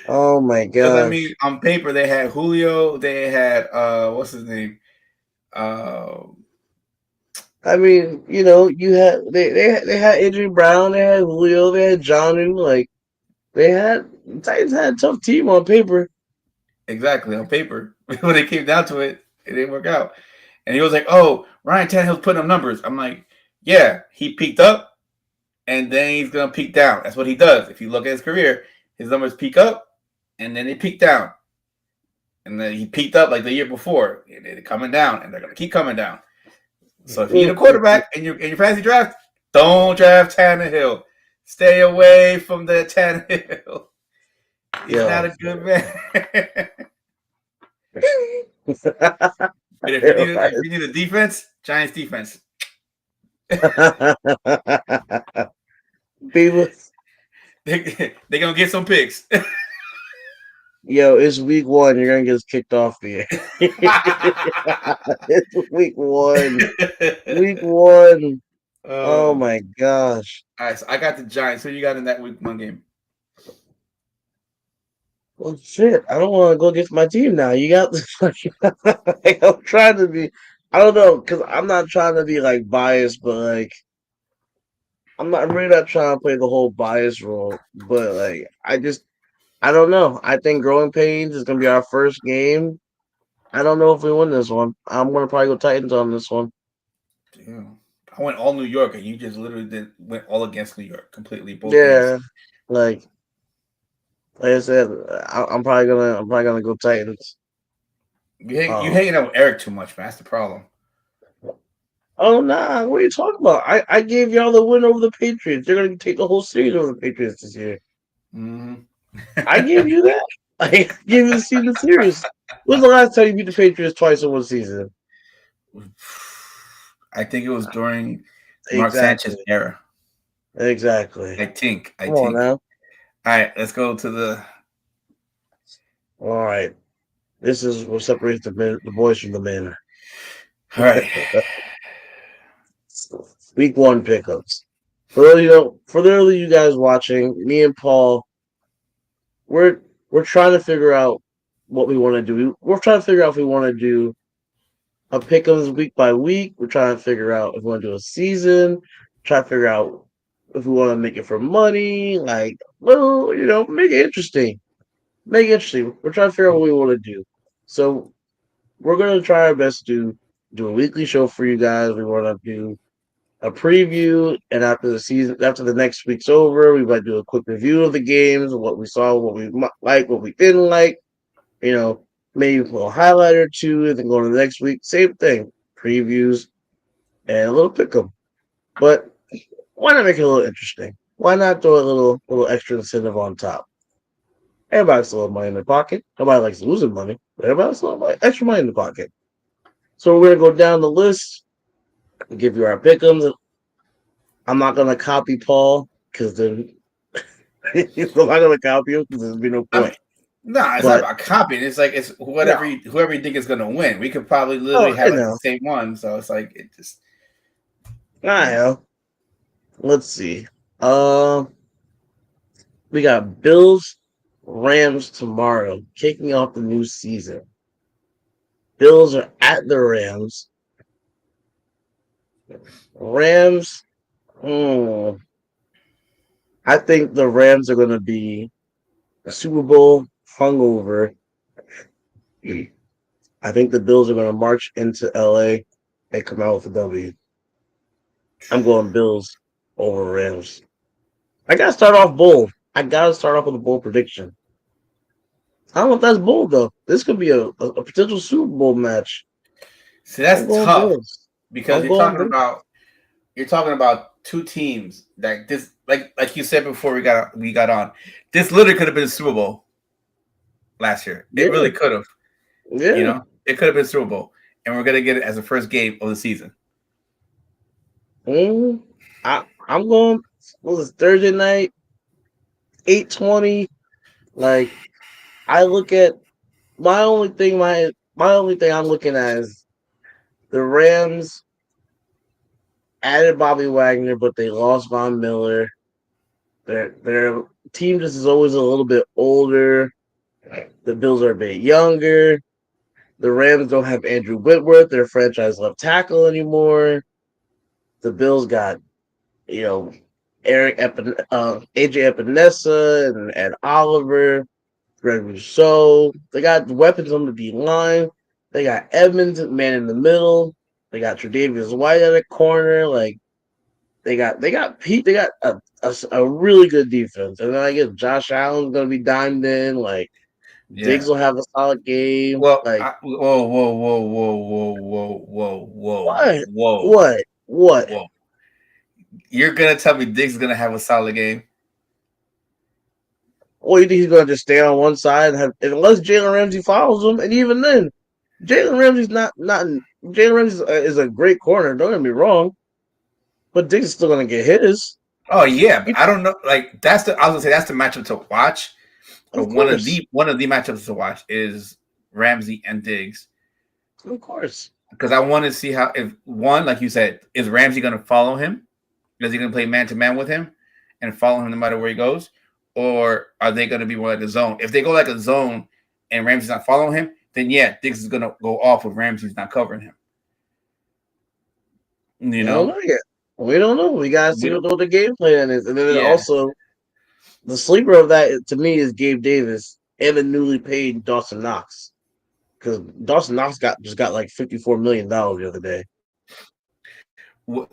Oh my Because I mean, gosh. on paper they had Julio. They had what's his name? Uh, I mean, you had they had Adrian Brown, they had Julio, they had Johnu, like they had Titans had a tough team on paper. exactly on paper. When it came down to it, it didn't work out. And he was like, "Oh, Ryan Tannehill's putting up numbers." I'm like, "Yeah, he peaked up, and then he's gonna peak down. That's what he does. If you look at his career, his numbers peak up, and then they peak down, and then he peaked up like the year before, and they're coming down, and they're gonna keep coming down. So if you need a quarterback in your fantasy draft, don't draft Tannehill. Stay away from the Tannehill. He's not Yo. a good man. But if you need a defense, Giants defense. People, They're gonna get some picks. yo, it's week 1. You're gonna get us kicked off the air. It's week 1. Week 1. Oh Oh, my gosh. all right. So I got the Giants. Who you got in that week 1 game? Well, shit. I don't want to go against my team now. You got this. Like, I'm trying to be. I don't know, because I'm not trying to be like biased, but like I'm really not trying to play the whole bias role. But like I don't know. I think Growing Pains is gonna be our first game. I don't know if we win this one. I'm gonna probably go Titans on this one. Damn. I went all New York, and you just literally went all against New York completely both games. Yeah, like like I said, I'm probably gonna go Titans. You Um, hanging out with Eric too much, man. That's the problem. oh nah, what are you talking about? I gave y'all the win over the Patriots. They're gonna take the whole series over the Patriots this year. Mm-hmm. I gave you that. I gave you the series. When was the last time you beat the Patriots twice in one season? I think it was during Mark Sanchez Exactly. era. Exactly. I think. I Come on think. now. All right, let's go to the. All right. This is what separates the boys from the men. All right. Week 1 pickups. For you guys watching, me and Paul, we're trying to figure out what we want to do. We're trying to figure out if we want to do a pickups week by week. We're trying to figure out if we want to do a season. Try to figure out if we want to make it for money. Like, well, make it interesting. Make it interesting. We're trying to figure out what we want to do. So we're gonna try our best to do a weekly show for you guys. We want to do a preview, and after the next week's over, we might do a quick review of the games, what we saw, what we like, what we didn't like. You know, maybe a little highlight or two, and then go to the next week. Same thing, previews and a little pick 'em. But why not make it a little interesting? Why not throw a little extra incentive on top? Everybody likes a little money in their pocket. Nobody likes losing money, but everybody likes a little extra money in the pocket. So we're gonna go down the list and give you our pick'ems. I'm not gonna copy Paul because then I'm not gonna copy him because there's be no I'm point. No, it's not But about copying. It's like it's no, whoever you think is gonna win. We could probably literally oh, I have like the know. same one. So it's like it just I know. Let's see. Um, we got Bills, Rams tomorrow, kicking off the new season. Bills are at the Rams. Rams. Hmm, I think the Rams are going to be a Super Bowl hungover. I think the Bills are going to march into LA and come out with a W. I'm going Bills over Rams. I got to start off bold. I got to start off with a bold prediction. I don't know if that's bold though. This could be a potential Super Bowl match. see I'm that's going tough Bills. because I'm going Bills. you're talking about two teams that this like you said before we got on. This literally could have been Super Bowl last year. It Yeah, really could have. You yeah. know, it could have been Super Bowl, and we're gonna get it as the first game of the season. Mm, I'm going. What was it, Thursday night, 8:20. Like I look at my only thing I'm looking at is the Rams added Bobby Wagner, but they lost Von Miller. Their team just is always a little bit older. The Bills are a bit younger. The Rams don't have Andrew Whitworth, their franchise left tackle anymore. The Bills got, you know, AJ Epinesa and Oliver, Greg Rousseau. They got weapons on the D line. They got Edmonds, man in the middle. They got Tre'Davious White at a corner. Like they got Pete. They got a really good defense. And then I guess Josh Allen's gonna be dimed in. Like Diggs Yeah. will have a solid game. Well, Like what? What? What? whoa. You're gonna tell me Diggs is gonna have a solid game? Or you think he's gonna just stay on one side and have, unless Jalen Ramsey follows him, and even then, Jalen Ramsey's not. Jalen Ramsey is a great corner. Don't get me wrong, but Diggs is still gonna get his. Oh yeah, but You, I don't know. Like that's the I was gonna say that's the matchup to watch. But of course, one of the matchups to watch is Ramsey and Diggs of course. because I want to see how if one like you said is Ramsey going to follow him? Is he going to play man to man with him and follow him no matter where he goes, or are they going to be more like a zone? If they go like a zone and Ramsey's not following him, then yeah, Diggs is going to go off if Ramsey's not covering him. You We don't know, know yet. We don't know. We gotta we see don't. what the game plan is, and then Yeah, also the sleeper of that to me is Gabe Davis and the newly paid Dawson Knox because Dawson Knox got like $54 million the other day.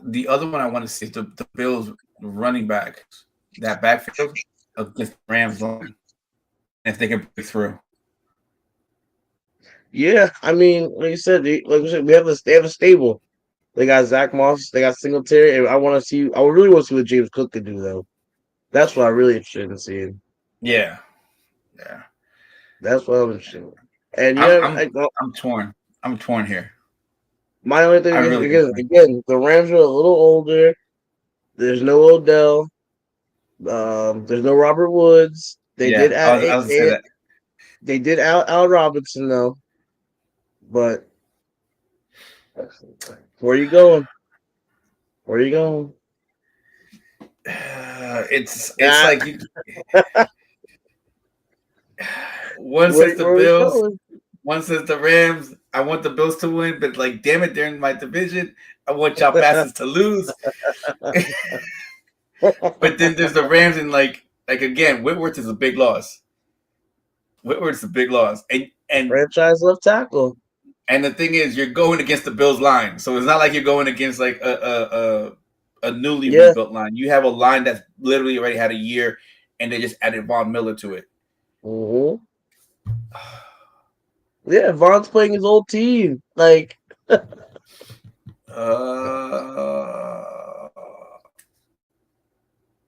the other one I want to see is the Bills running back that backfield against the Rams line if they can break through. Yeah, I mean, like you said, like we said, they have a stable. They got Zach Moss, they got Singletary, and I want to see. I really want to see what James Cook could do though. That's what I'm really interested in seeing. Yeah, yeah. That's what I'm interested in. And I'm yeah, I'm I'm torn. I'm torn here. my only thing I is really am torn. again, the Rams are a little older. There's no Odell. There's no Robert Woods. They did Yeah, add I was gonna say that. they did out Al Robinson though. But where you going? Where you going? It's Ah, like one says the where you Bills, going? one says the Rams. I want the Bills to win, but like, damn it, they're in my division. I want y'all bastards to lose. But then there's the Rams, and like again, Whitworth is a big loss. Whitworth's a big loss, Franchise left tackle. and the thing is, you're going against the Bills line, so it's not like you're going against like a newly Yeah. rebuilt line. You have a line that's literally already had a year, and they just added Von Miller to it. Mm-hmm. Yeah, Von's playing his old team. Like, Uh,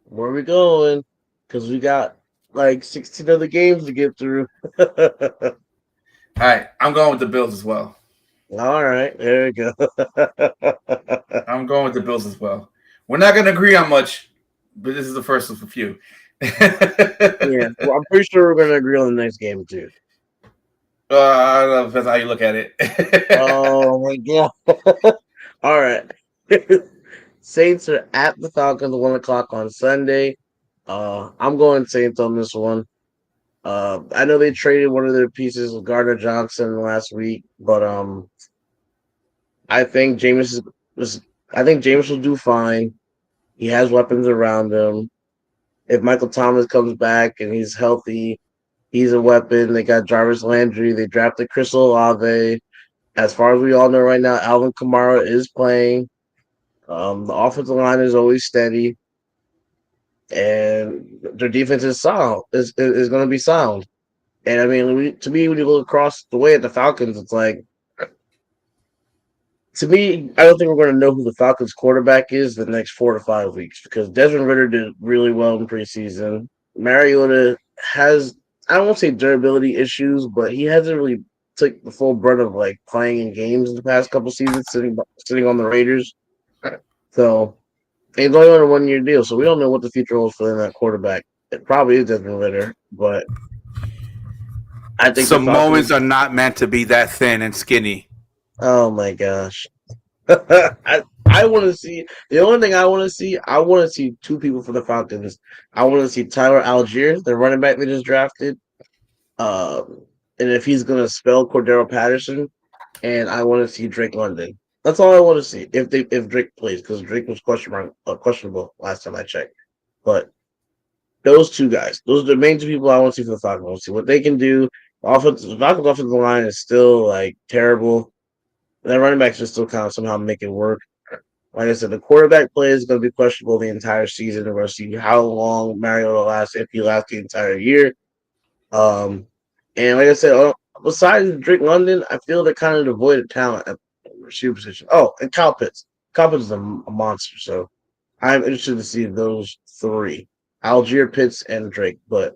where we going? Because we got like 16 other games to get through. all right, I'm going with the Bills as well. All right, there we go. I'm going with the Bills as well. We're not going to agree on much, but this is the first of a few. Yeah, well, I'm pretty sure we're going to agree on the next game too. I don't know if that's how you look at it. Oh my god! All right, Saints are at the Falcons 1 o'clock on Sunday. I'm going Saints on this one. I know they traded one of their pieces, Gardner Johnson, last week, but I think I think Jameis will do fine. He has weapons around him. If Michael Thomas comes back and he's healthy, he's a weapon. They got Jarvis Landry. They drafted Chris Olave. As far as we all know right now, Alvin Kamara is playing. The offensive line is always steady, and their defense is sound. Is going to be sound. And I mean, to me, when you look across the way at the Falcons, it's like, to me, I don't think we're going to know who the Falcons quarterback is the next 4 to 5 weeks because Desmond Ritter did really well in preseason. Mariota has, I don't want to say durability issues, but he hasn't really took the full brunt of like playing in games in the past couple seasons, sitting on the Raiders. So he's only on a 1 year deal, so we don't know what the future holds for them at quarterback. It probably is Desmond Ritter, but I think the Samoans Falcons. are not meant to be that thin and skinny. Oh my gosh. I want to see the only thing I want to see. I want to see two people for the Falcons. I want to see Tyler Algier, the running back they just drafted, and if he's gonna spell Cordero Patterson, and I want to see Drake London. That's all I want to see if Drake plays because Drake was questionable last time I checked. But those two guys, those are the main two people I want to see for the Falcons. I want to see what they can do. The Falcons' offensive line is still like terrible. That running back should still kind of somehow make it work. Like I said, the quarterback play is going to be questionable the entire season. We're going to see how long Mariota lasts, if he lasts the entire year. And like I said, besides Drake London, I feel they're kind of devoid of talent at the receiver position. Oh, and Kyle Pitts. Kyle Pitts is a monster, so I'm interested to see those three: Algier, Pitts, and Drake. But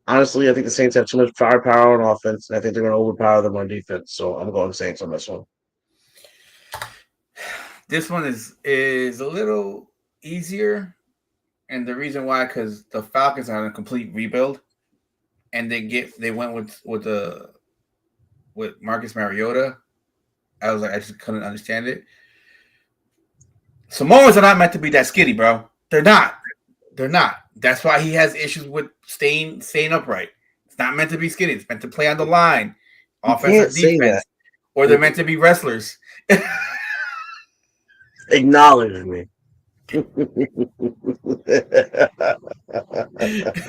honestly, I think the Saints have too much firepower on offense, and I think they're going to overpower them on defense. So I'm going Saints on this one. This one is a little easier, and the reason why, because the Falcons are on a complete rebuild, and they went with Marcus Mariota. I was like, I just couldn't understand it. Samoans are not meant to be that skinny, bro. They're not. They're not. That's why he has issues with staying upright. It's not meant to be skinny. It's meant to play on the line, offense or defense, or they're meant to be wrestlers. Acknowledge me.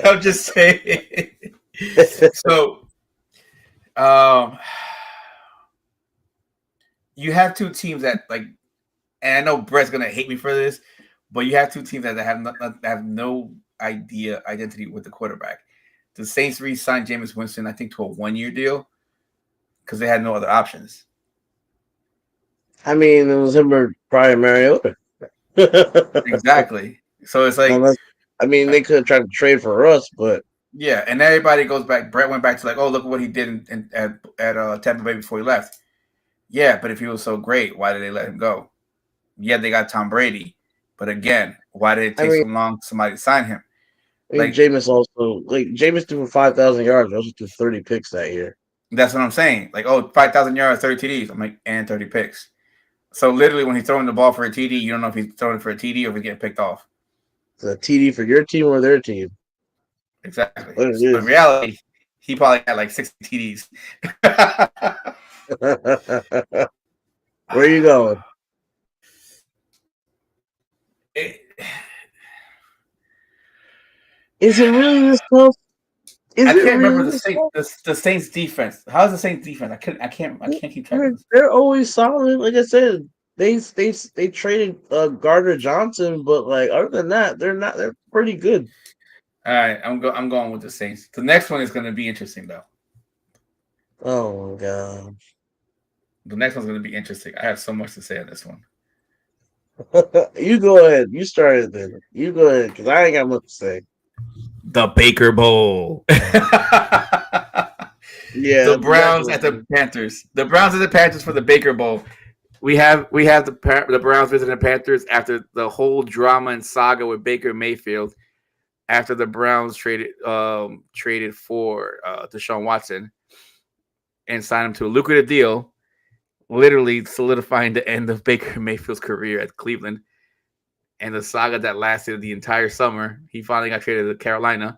I'm just saying. So, you have two teams that like, and I know Brett's gonna hate me for this, but you have two teams that have no identity with the quarterback. The Saints re-signed Jameis Winston, I think, to a 1 year deal because they had no other options. I mean, it was him or probably Mariota. Exactly. So it's like, I mean, they could have tried to trade for us, but yeah, and everybody goes back. Brett went back to like, oh, look at what he did at Tampa Bay before he left. Yeah, but if he was so great, why did they let him go? Yeah, they got Tom Brady, but again, why did it take so long for somebody to sign him? I mean, Jameis threw for 5,000 yards. He also threw 30 picks that year. That's what I'm saying. Like, 5,000 yards, 30 TDs. I'm like, and 30 picks. So literally, when he's throwing the ball for a TD, you don't know if he's throwing for a TD or if he's getting picked off. It's a TD for your team or their team. Exactly. So in reality, he probably had like 60 TDs. Where are you going? Is it really this close? I can't remember the Saints defense. How's the Saints defense? I can't keep track of this. They're always solid. Like I said, they traded Gardner Johnson, but like other than that, they're pretty good. All right, I'm going with the Saints. The next one is going to be interesting though. Oh my god. The next one's going to be interesting. I have so much to say on this one. You go ahead. You started then. You go ahead because I ain't got much to say. The Baker Bowl. Yeah. The Browns at the Panthers. The Browns at the Panthers for the Baker Bowl. We have the Browns visiting the Panthers after the whole drama and saga with Baker Mayfield. after the Browns traded for Deshaun Watson and signed him to a lucrative deal, literally solidifying the end of Baker Mayfield's career at Cleveland and the saga that lasted the entire summer. He finally got traded to Carolina,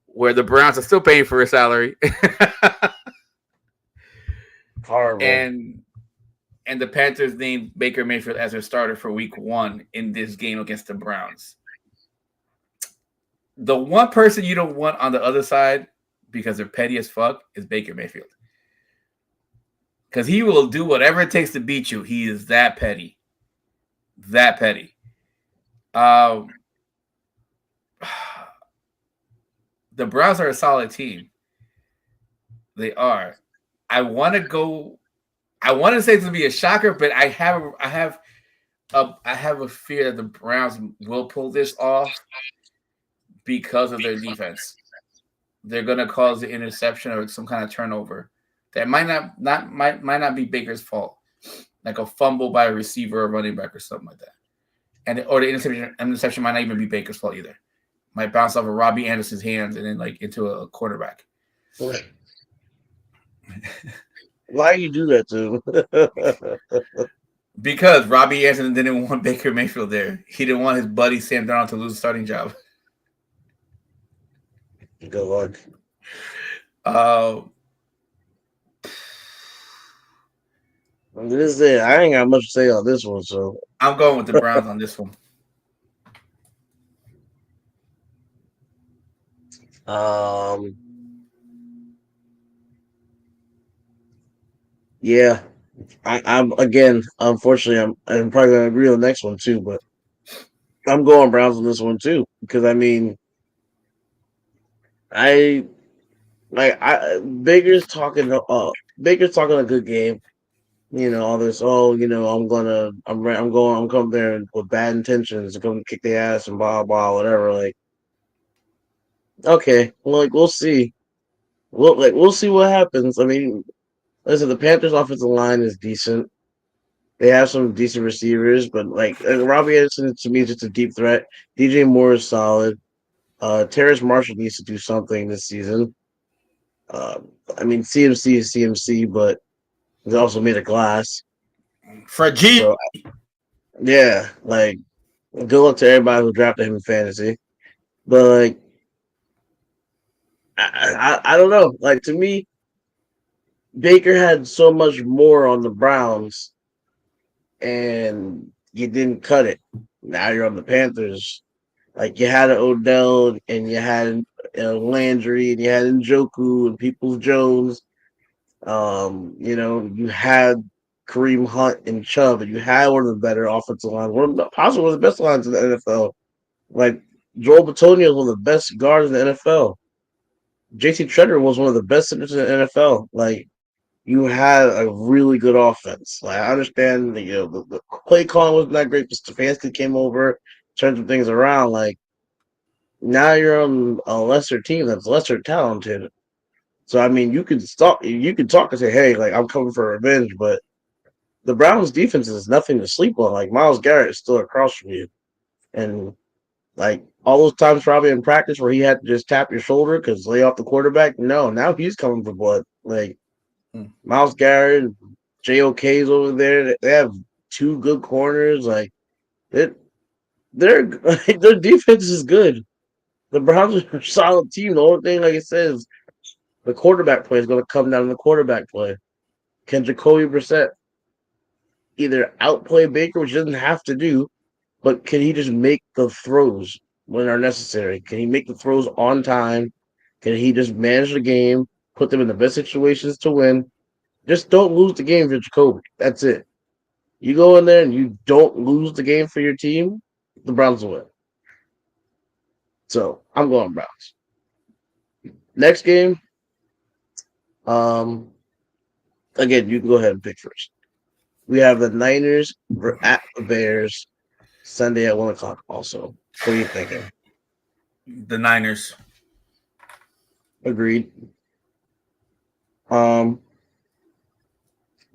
where the Browns are still paying for his salary. Horrible. and and the Panthers named Baker Mayfield as their starter for week 1 in this game against the Browns. The one person you don't want on the other side because they're petty as fuck is Baker Mayfield. Because he will do whatever it takes to beat you. He is that petty. That petty. Um, the Browns are a solid team. They are. I want to go. I want to say it's gonna be a shocker, but I have a fear that the Browns will pull this off because of their defense. They're gonna cause the interception or some kind of turnover that might not be Baker's fault, like a fumble by a receiver or running back or something like that, and or the interception might not even be Baker's fault either. Might bounce off of Robbie Anderson's hands and then like into a quarterback. Why you do that to him? Because Robbie Anderson didn't want Baker Mayfield there. He didn't want his buddy Sam Darnold to lose the starting job. Good luck. Uh, This is it. I ain't got much to say on this one, so I'm going with the Browns on this one. um, yeah. I'm again. Unfortunately, I'm probably gonna agree on the next one too, but I'm going Browns on this one too because I mean, I Baker's talking a good game. You know all this. Oh, you know I'm coming there with bad intentions to come kick their ass and blah blah whatever. Like okay, well, like we'll see. We'll see what happens. I mean, listen, the Panthers' offensive line is decent. They have some decent receivers, but Robbie Anderson to me is just a deep threat. DJ Moore is solid. Terrace Marshall needs to do something this season. Uh, I mean, CMC is CMC, but he's also made of glass. Fragile. So yeah, like good luck to everybody who drafted him in fantasy. But like, I don't know. Like to me, Baker had so much more on the Browns, and you didn't cut it. Now you're on the Panthers. Like you had an Odell and you had Landry and you had Njoku and Peoples Jones. You had Kareem Hunt and Chubb, and you had one of the better offensive lines, possibly one of the best lines in the NFL. Like Joel Bitonio was one of the best guards in the NFL. JC Treader was one of the best centers in the NFL. Like you had a really good offense. Like I understand, the play calling wasn't that great, but Stefanski came over, turned some things around. Like now you're on a lesser team that's lesser talented. So I mean, you can talk and say, "Hey, like I'm coming for revenge," but the Browns' defense is nothing to sleep on. Like Myles Garrett is still across from you, and like all those times probably in practice where he had to just tap your shoulder because lay off the quarterback. No, now he's coming for blood. Like Myles Garrett, JOK's over there. They have two good corners. Like it, their defense is good. The Browns are a solid team. The only thing, like I said, is the quarterback play is going to come down to the quarterback play. Can Jacoby Brissett either outplay Baker, which he doesn't have to do, but can he just make the throws when are necessary? Can he make the throws on time? Can he just manage the game, put them in the best situations to win? Just don't lose the game for Jacoby. That's it. You go in there and you don't lose the game for your team, the Browns will win. So I'm going Browns. Next game, um, again, you can go ahead and pick first. We have the Niners at the Bears Sunday at 1:00. Also, what are you thinking? The Niners. Agreed. Um,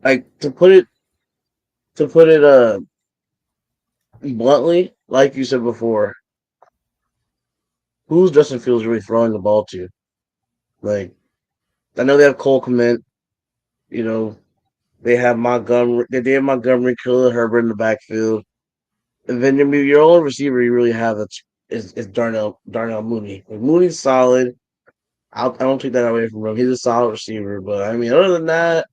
like to put it, 'bluntly, like you said before, who's Justin Fields really throwing the ball to? Like, I know they have Cole Kmet. You know, they have Montgomery. They have Montgomery, Khalil Herbert in the backfield, and then your only receiver you really have is Darnell Mooney. Like, Mooney's solid. I don't take that away from him. He's a solid receiver, but I mean, other than that,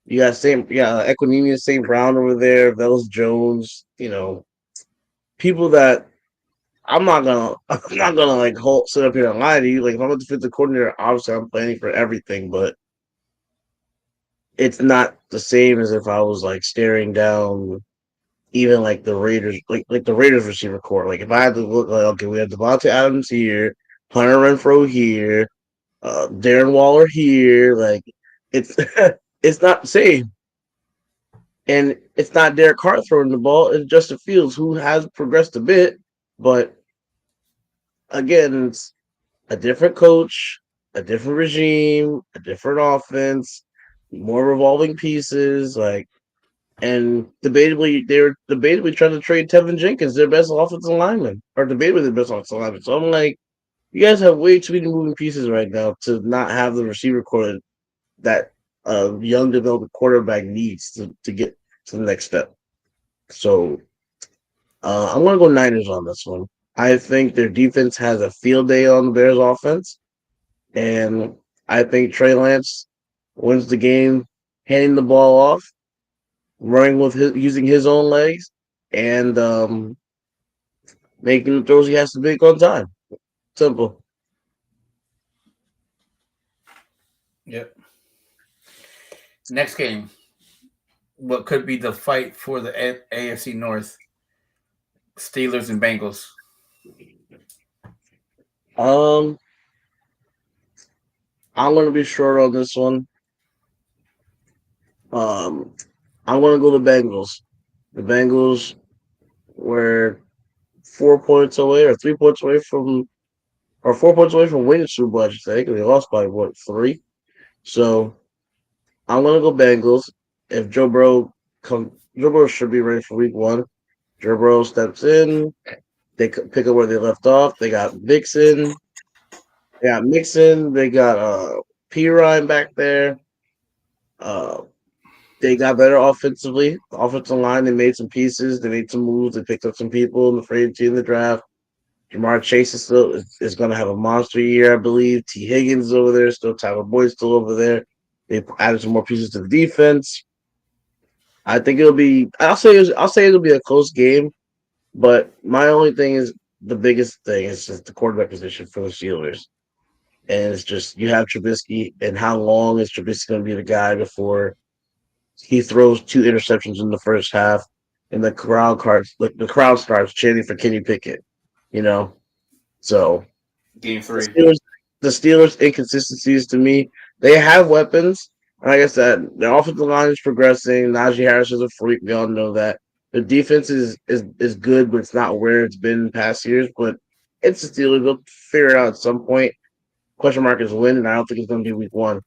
you got Equinemius St. Brown over there, Velus Jones. People that I'm not gonna like sit up here and lie to you. Like, if I'm a defensive coordinator, obviously I'm planning for everything, but it's not the same as if I was like staring down even like the Raiders, like the Raiders receiver core. Like, if I had to look like, okay, we have Devontae Adams here, Hunter Renfro here, Darren Waller here. Like, it's it's not the same, and it's not Derek Carr throwing the ball. It's Justin Fields, who has progressed a bit, but again, it's a different coach, a different regime, a different offense, more revolving pieces. Like, and debatably, they were debatably trying to trade Tevin Jenkins, their best offensive lineman, or debatably their best offensive lineman. So I'm like, you guys have way too many moving pieces right now to not have the receiver core that a young developing quarterback needs to get to the next step. So I'm going to go Niners on this one. I think their defense has a field day on the Bears offense, and I think Trey Lance wins the game, handing the ball off, running with using his own legs, and making the throws he has to make on time. Simple. Yep. Next game, what could be the fight for the AFC North? Steelers and Bengals. Um, I'm going to be short on this one. Um, I'm going to go the Bengals. The Bengals were 4 points away, or 3 points away from, or 4 points away from winning Super Bowl. I should say, 'cause they lost by what, three? So I'm gonna go Bengals. If Joe Burrow should be ready for Week 1. Joe Burrow steps in. They pick up where they left off. They got Vixen. They got Mixon. They got P Ryan back there. Uh, they got better offensively. The offensive line, they made some pieces. They made some moves. They picked up some people in the free agency in the draft. Jamar Chase is going to have a monster year, I believe. T. Higgins is over there. Still Tyler Boyd's still over there. They added some more pieces to the defense. I think it'll be. I'll say it'll be a close game, but my only thing is the biggest thing is just the quarterback position for the Steelers, and it's just you have Trubisky, and how long is Trubisky going to be the guy before he throws two interceptions in the first half, and the crowd starts chanting for Kenny Pickett, you know. So Game the 3. Steelers inconsistencies to me. They have weapons. Like I said, their offensive line is progressing. Najee Harris is a freak. We all know that. The defense is good, but it's not where it's been in past years. But it's the Steelers. They'll figure it out at some point. Question mark is when, and I don't think it's going to be Week 1.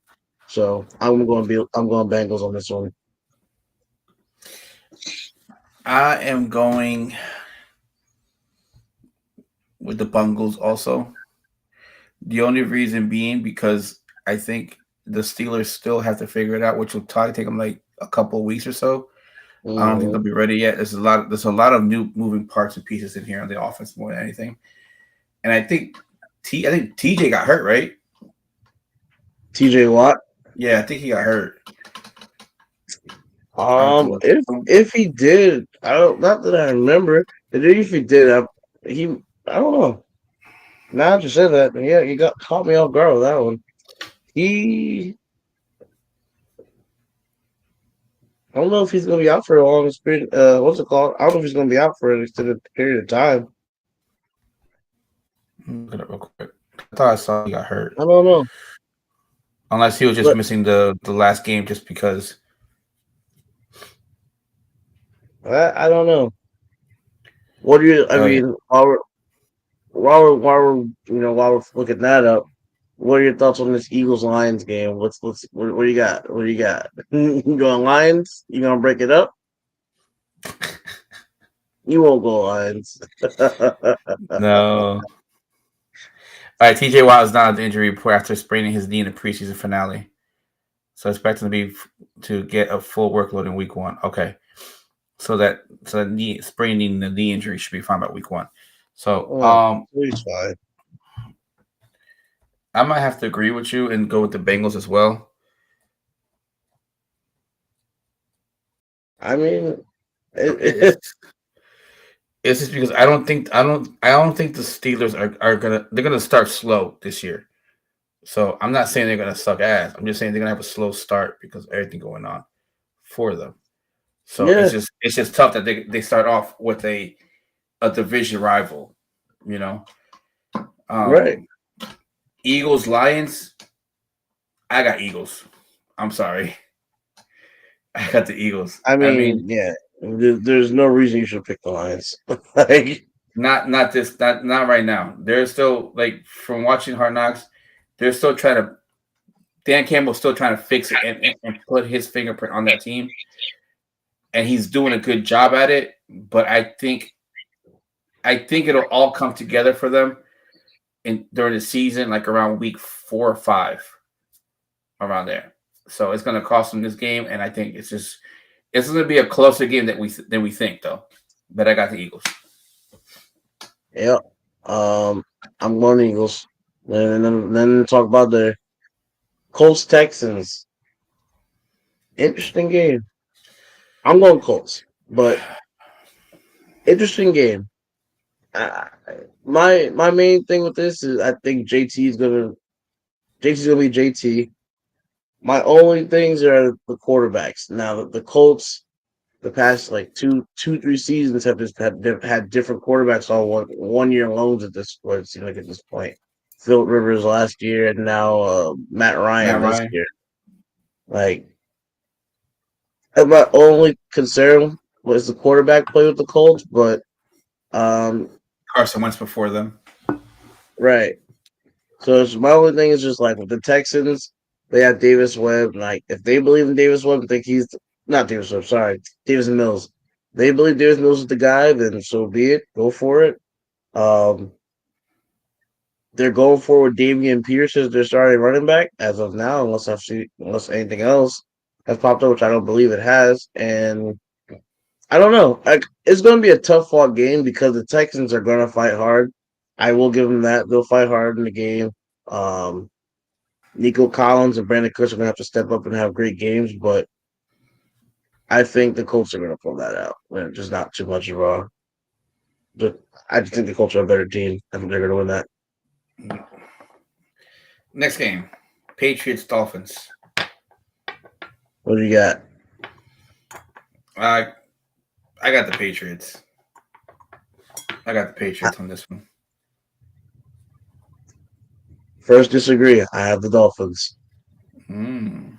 So I'm going Bengals on this one. I am going with the Bengals also. The only reason being because I think the Steelers still have to figure it out, which will probably take them like a couple of weeks or so. I don't think Mm-hmm. they'll be ready yet. There's a lot of new moving parts and pieces in here on the offense more than anything. And I think TJ got hurt, right? TJ Watt. Yeah, I think he got hurt. I have to look. If he did, I don't. Not that I remember. But if he did, I don't know. Now that you said that, yeah, you got caught me off guard with that one. He, I don't know if he's gonna be out for a long period. What's it called? I don't know if he's gonna be out for an extended period of time. Look it up real quick. I thought I saw he got hurt, I don't know, unless he was just but missing the last game just because. I don't know. What do you? I Oh yeah, mean, while we're looking that up, what are your thoughts on this Eagles Lions game? What do you got? What do you got? You going Lions? You gonna break it up? You won't go Lions. no. All right, TJ Watt is not on the injury report after spraining his knee in the preseason finale. So expect him to get a full workload in week 1. Okay. So knee spraining the knee injury should be fine by week 1. So he's fine. I might have to agree with you and go with the Bengals as well. I mean, It's just because I don't think the Steelers they're gonna start slow this year. So I'm not saying they're gonna suck ass. I'm just saying they're gonna have a slow start because of everything going on for them. So yeah, it's just tough that they start off with a division rival, you know. right. Eagles, Lions. I got Eagles. I'm sorry. I got the Eagles. I I mean, mean, yeah. There's no reason you should pick the Lions. Like, not right now. They're still like from watching Hard Knocks. They're still trying to. Dan Campbell's still trying to fix it and put his fingerprint on that team, and he's doing a good job at it. But I think it'll all come together for them during the season, like around week 4 or 5, around there. So it's going to cost them this game, and I think it's going to be a closer game than we think, though. But I got the Eagles. yeah. I'm going Eagles. And then talk about the Colts Texans. Interesting game. I'm going Colts, but interesting game. My main thing with this is I think JT's gonna be JT. My only things are the quarterbacks. Now the Colts, the past like two 3 seasons have just had different quarterbacks all 1 year loans at this point. It seems like at this point, Phil Rivers last year and now Matt Ryan Matt this Ryan. year. Like my only concern was the quarterback play with the Colts, but Carson Wentz before them. right. So my only thing is just like with the Texans, they have Davis Webb. Like if they believe in Davis Webb and think he's not Davis Webb, sorry, Davis Mills. They believe Davis Mills is the guy, then so be it. Go for it. Um, they're going forward Damian Pierce as their starting running back as of now, unless anything else has popped up, which I don't believe it has. And I don't know. It's going to be a tough fought game because the Texans are going to fight hard. I will give them that. They'll fight hard in the game. Um, Nico Collins and Brandon Cooks are going to have to step up and have great games, but I think the Colts are going to pull that out. Just not too much of a. But I just think the Colts are a better team. I think they're going to win that. Next game, Patriots Dolphins. What do you got? I got the Patriots. I got the Patriots on this one. First disagree. I have the Dolphins. Mm.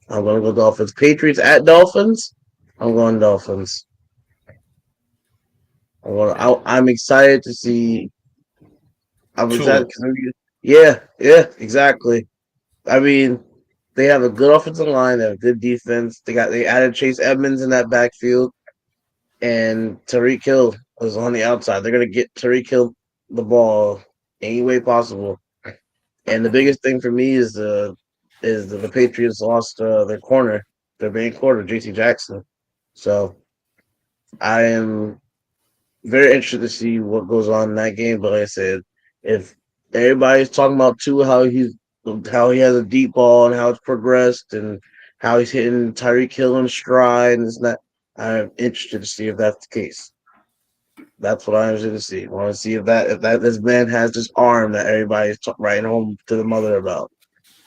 I'm going to go Dolphins. Patriots at Dolphins. I'm going Dolphins. I'm excited to see. I'm excited because yeah, exactly. I mean, they have a good offensive line. They have a good defense. They added Chase Edmonds in that backfield, and Tyreek Hill was on the outside. They're gonna get Tyreek Hill the ball any way possible. And the biggest thing for me is the Patriots lost their corner, their main corner, J.C. Jackson. So I am very interested to see what goes on in that game. But like I said, if everybody's talking about Tua, how he has a deep ball and how it's progressed and how he's hitting Tyreek Hill in stride and it's not, I'm interested to see if that's the case. That's what I'm interested to see. I want to see if this man has this arm that everybody's writing home to the mother about.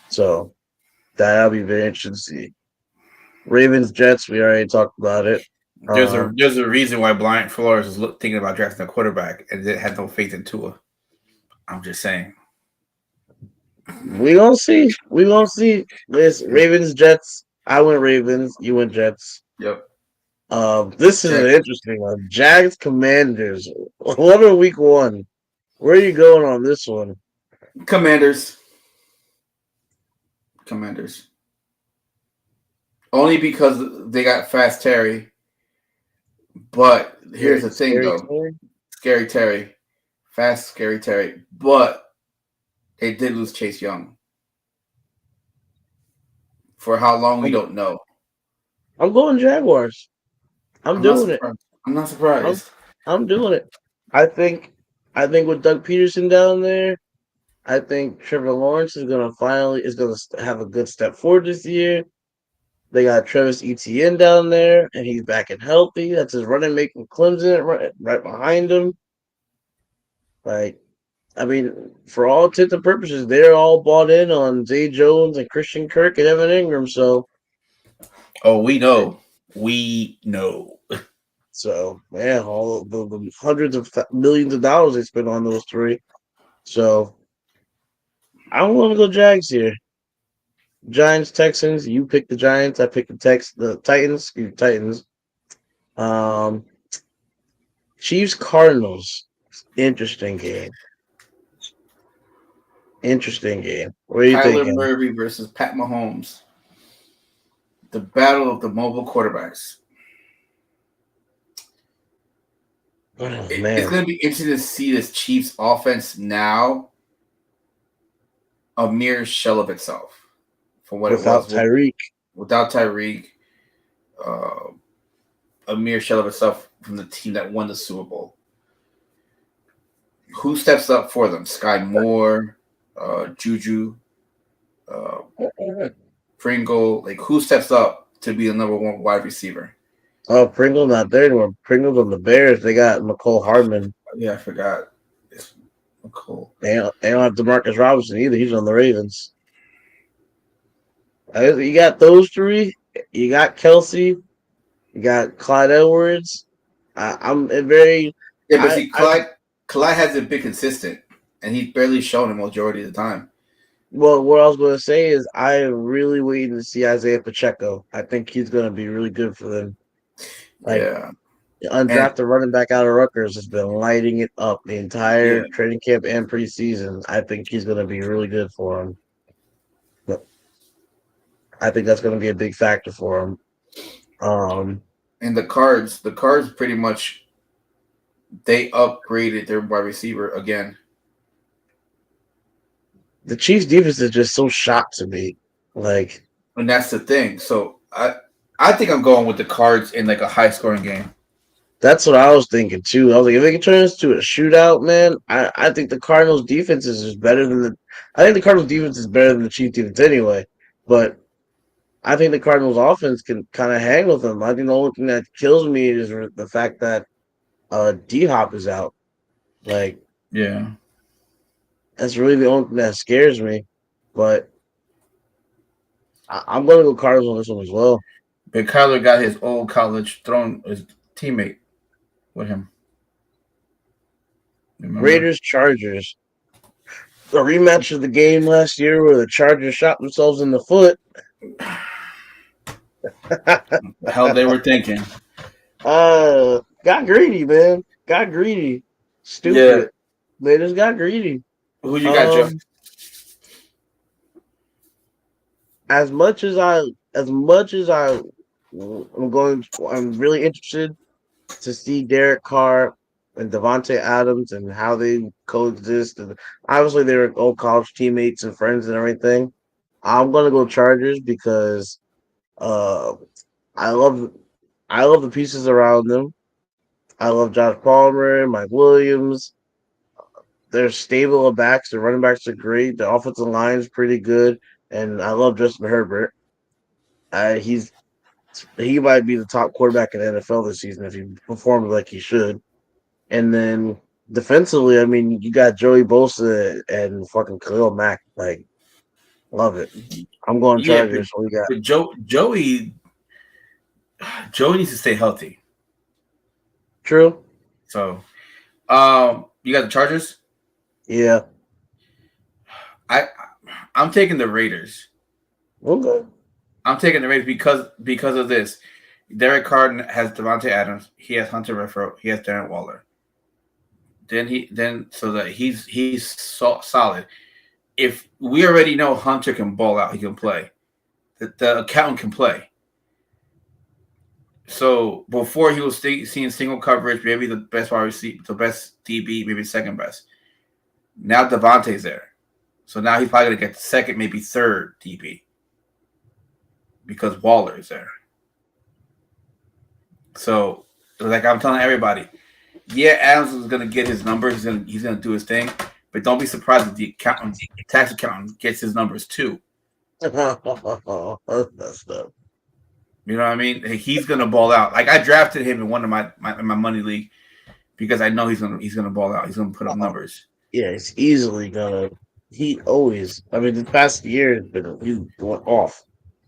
So that'll be very interesting to see. Ravens Jets, we already talked about it. There's a reason why Brian Flores is thinking about drafting a quarterback and they had no faith in Tua. I'm just saying. We gonna see. We gonna see. Listen, Ravens Jets. I went Ravens. You went Jets. Yep. This is an interesting one. Jags Commanders. What are week 1? Where are you going on this one? Commanders. Only because they got Fast Terry. But here's the thing, though. Scary Terry. Fast, Scary Terry. But They did lose Chase Young. For how long, we I'm, don't know. I'm going Jaguars. I'm I'm not doing it. surprised. I'm not I'm surprised. I'm doing it. I think I think with Doug Peterson down there, I think Trevor Lawrence is gonna have a good step forward this year. They got Travis Etienne down there, and he's back and healthy. That's his running mate from Clemson right behind him. Like, I mean, for all intents and purposes, they're all bought in on Zay Jones and Christian Kirk and Evan Ingram. Oh, we know. We know. Man, all the hundreds of millions of dollars they spent on those three. So I don't want to go Jags here. Giants, Texans. You pick the Giants. I pick the Titans. Excuse me, Titans. Um, Chiefs, Cardinals. Interesting game. Interesting game. What are you Kyler thinking? Murray versus Pat Mahomes. The battle of the mobile quarterbacks. Oh It's man, going to be interesting to see this Chiefs offense now a mere shell of itself from what it without was Tyreek. without Tyreek. Uh, a mere shell of itself from the team that won the Super Bowl. Who steps up for them? Sky Moore, Juju, uh, Pringle. Like, who steps up to be the number one wide receiver? Oh, Pringle's not there anymore. Pringle's on the Bears. They got McCole Hardman. Yeah, I forgot. It's cool. They don't have Demarcus Robinson either. He's on the Ravens. You got those three. You got Kelsey. You got Clyde Edwards. I'm a very. Yeah, but I see, I Clyde hasn't been consistent, and he's barely shown the majority of the time. Well, what I was going to say is I am really waiting to see Isaiah Pacheco. I think he's going to be really good for them. Like Yeah, the and undrafted running back out of Rutgers has been lighting it up the entire yeah, training camp and preseason. I think he's going to be really good for them. But I think that's going to be a big factor for him. and the cards pretty much they upgraded their wide receiver again. The Chiefs defense is just so shocked to me. Like And that's the thing. So I think I'm going with the Cards in like a high scoring game. that's what I was thinking too. I was like, if they can turn this to a shootout, man, I think the Cardinals defense is just better than the. I think the Cardinals defense is better than the Chiefs defense anyway. But I think the Cardinals offense can kind of hang with them. I think the only thing that kills me is the fact that D Hop is out. Like Yeah. that's really the only thing that scares me. But I'm gonna go Cardinals on this one as well. But Kyler got his old college thrown his teammate with him. Remember? Raiders Chargers. The rematch of the game last year where the Chargers shot themselves in the foot. The hell they were thinking. Got greedy, man. Got greedy. Yeah. Stupid. They just got greedy. Who you got, Joe? Um, as much as I'm really interested to see Derek Carr and Devontae Adams and how they coexist. And obviously, they were old college teammates and friends and everything. I'm gonna go Chargers because uh, I love I love the pieces around them. I love Josh Palmer, Mike Williams. They're stable of backs. The running backs are great. The offensive line is pretty good, and I love Justin Herbert. He's he might be the top quarterback in the NFL this season if he performs like he should. And then defensively, I mean, you got Joey Bosa and fucking Khalil Mack. Like, love it. I'm going Yeah, Chargers. What we got? but Joey needs to stay healthy. True. So, you got the Chargers. Yeah. I I'm taking the Raiders. Okay. I'm taking the Raiders because of this. Derek Carr has Devontae Adams. He has Hunter Renfrow. He has Darren Waller. So that he's so solid. If we already know Hunter can ball out, he can play. The accountant can play. So before he was seeing single coverage, maybe the best wide receiver, the best DB, maybe second best. Now Devontae's there. So now he's probably gonna get second, maybe third DB because Waller is there. So, like I'm telling everybody, yeah, Adams is gonna get his numbers. He's gonna do his thing, but don't be surprised if the accountant, tax accountant, gets his numbers too. That's stuff. You know what I mean? He's gonna ball out. Like I drafted him in one of my money league because I know he's gonna ball out. He's gonna put up numbers. Yeah, he's easily gonna. He always. I mean, the past year has been he went off.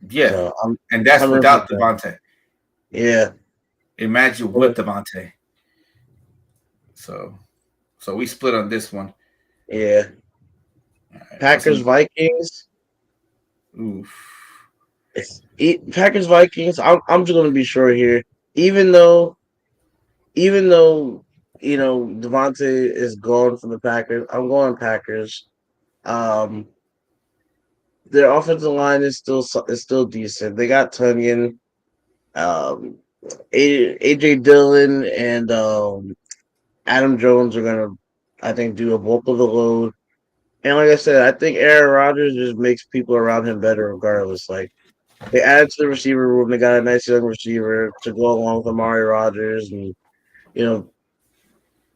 Yeah, So I'm and that's 100%. without Devontae. Yeah. Imagine with Devontae. So we split on this one. Yeah. Right, Packers Vikings. oof. Packers Vikings. I'm just gonna be short here. Even though Devontae is gone from the Packers, I'm going Packers. Um, their offensive line is still decent. They got Tunyon, um, AJ Dillon, and Adam Jones are gonna, I think, do a bulk of the load. And like I said, I think Aaron Rodgers just makes people around him better regardless. Like they added to the receiver room, they got a nice young receiver to go along with Amari Rodgers, and you know,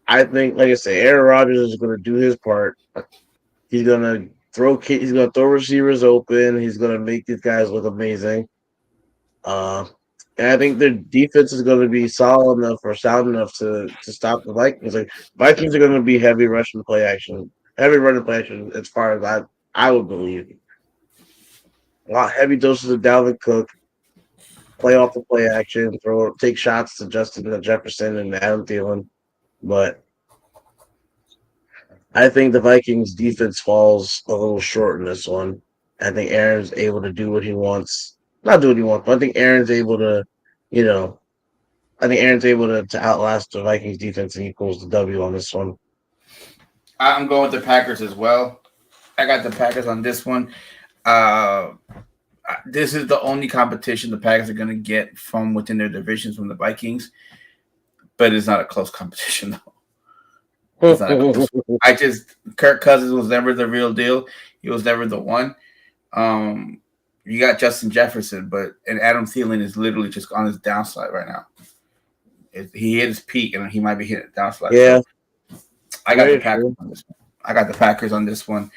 I think, like I said, Aaron Rodgers is going to do his part. He's gonna throw receivers open. He's gonna make these guys look amazing. Uh, and I think their defense is going to be solid enough or sound enough to stop the Vikings. Like Vikings are going to be heavy running play action as far as I would believe. A lot heavy doses of Dalvin Cook, play off the play action, take shots to Justin Jefferson and Adam Thielen. But I think the Vikings defense falls a little short in this one. I think Aaron's able to do what he wants. Not do what he wants, but I think Aaron's able to, you know, I think Aaron's able to outlast the Vikings defense and he pulls the W on this one. I'm going with the Packers as well. I got the Packers on this one. Uh, this is the only competition the Packers are going to get from within their divisions from the Vikings, but it's not a close competition though. It's not a close. Kirk Cousins was never the real deal. He was never the one. You got Justin Jefferson, and Adam Thielen is literally just on his downslide right now. He hit his peak, and he might be hitting a downslide. Yeah, so I got the Packers on this one. I got the Packers on this one.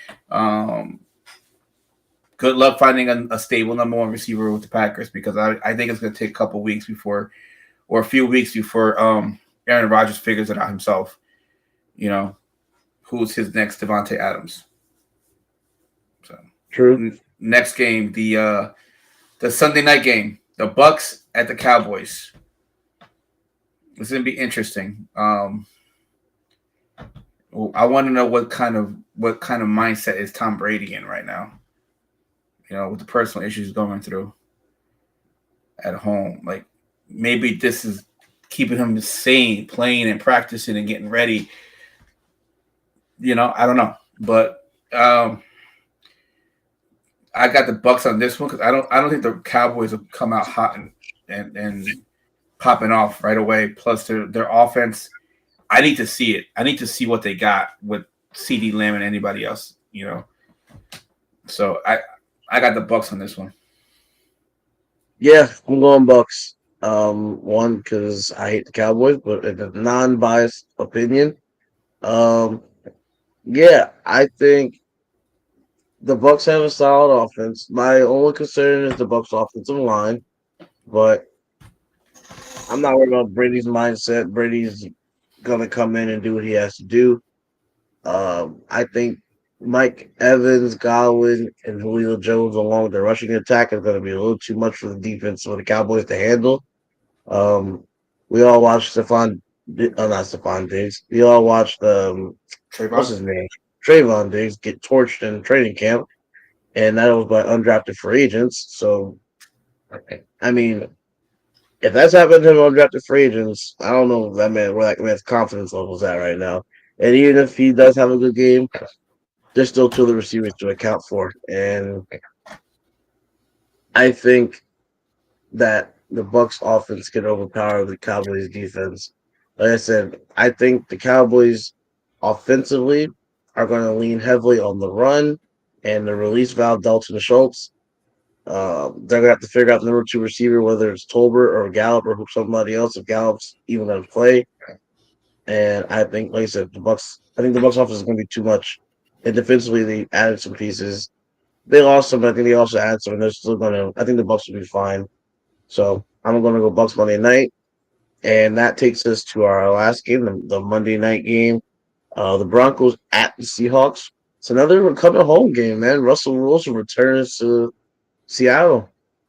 Good luck finding a stable number one receiver with the Packers because I think it's going to take a couple weeks before, or a few weeks before Aaron Rodgers figures it out himself. You know, who's his next Devontae Adams? So true. Next game, the Sunday night game, the Bucks at the Cowboys. It's gonna be interesting. I want to know what kind of mindset is Tom Brady in right now. You know, with the personal issues going through at home, like maybe this is keeping him sane, playing and practicing and getting ready. You know, I don't know, but I got the Bucks on this one because I don't think the Cowboys will come out hot and popping off right away. Plus their offense, I need to see it. I need to see what they got with CeeDee Lamb and anybody else. You know, so I got the Bucks on this one. Yeah, I'm going Bucks. One because I hate the Cowboys, but in a non-biased opinion, yeah, I think the Bucks have a solid offense. My only concern is the Bucks' offensive line, but I'm not worried about Brady's mindset. Brady's gonna come in and do what he has to do. I think Mike Evans, Godwin, and Julio Jones, along with the rushing attack, is going to be a little too much for the defense for the Cowboys to handle. We all watched not Stephon Diggs. We all watched what's his name, Trayvon Diggs get torched in training camp, and that was by undrafted free agents. So, I mean, if that's happened to him undrafted free agents, I don't know where that man's confidence level is at right now. And even if he does have a good game, there's still two of the receivers to account for. And I think that the Bucks offense can overpower the Cowboys defense. Like I said, I think the Cowboys offensively are going to lean heavily on the run. and the release valve Dalton Schultz. They're gonna have to figure out the number 2 receiver, whether it's Tolbert or Gallup or somebody else. If Gallup's even gonna play, and I think, like I said, the Bucks. I think the Bucks offense is gonna be too much. And defensively, they added some pieces. They lost some, but I think they also added some. And they're still gonna. I think the Bucks will be fine. So I'm gonna go Bucks Monday night, and that takes us to our last game, the Monday night game. The Broncos at the Seahawks. It's another coming home game, man. Russell Wilson returns to Seattle,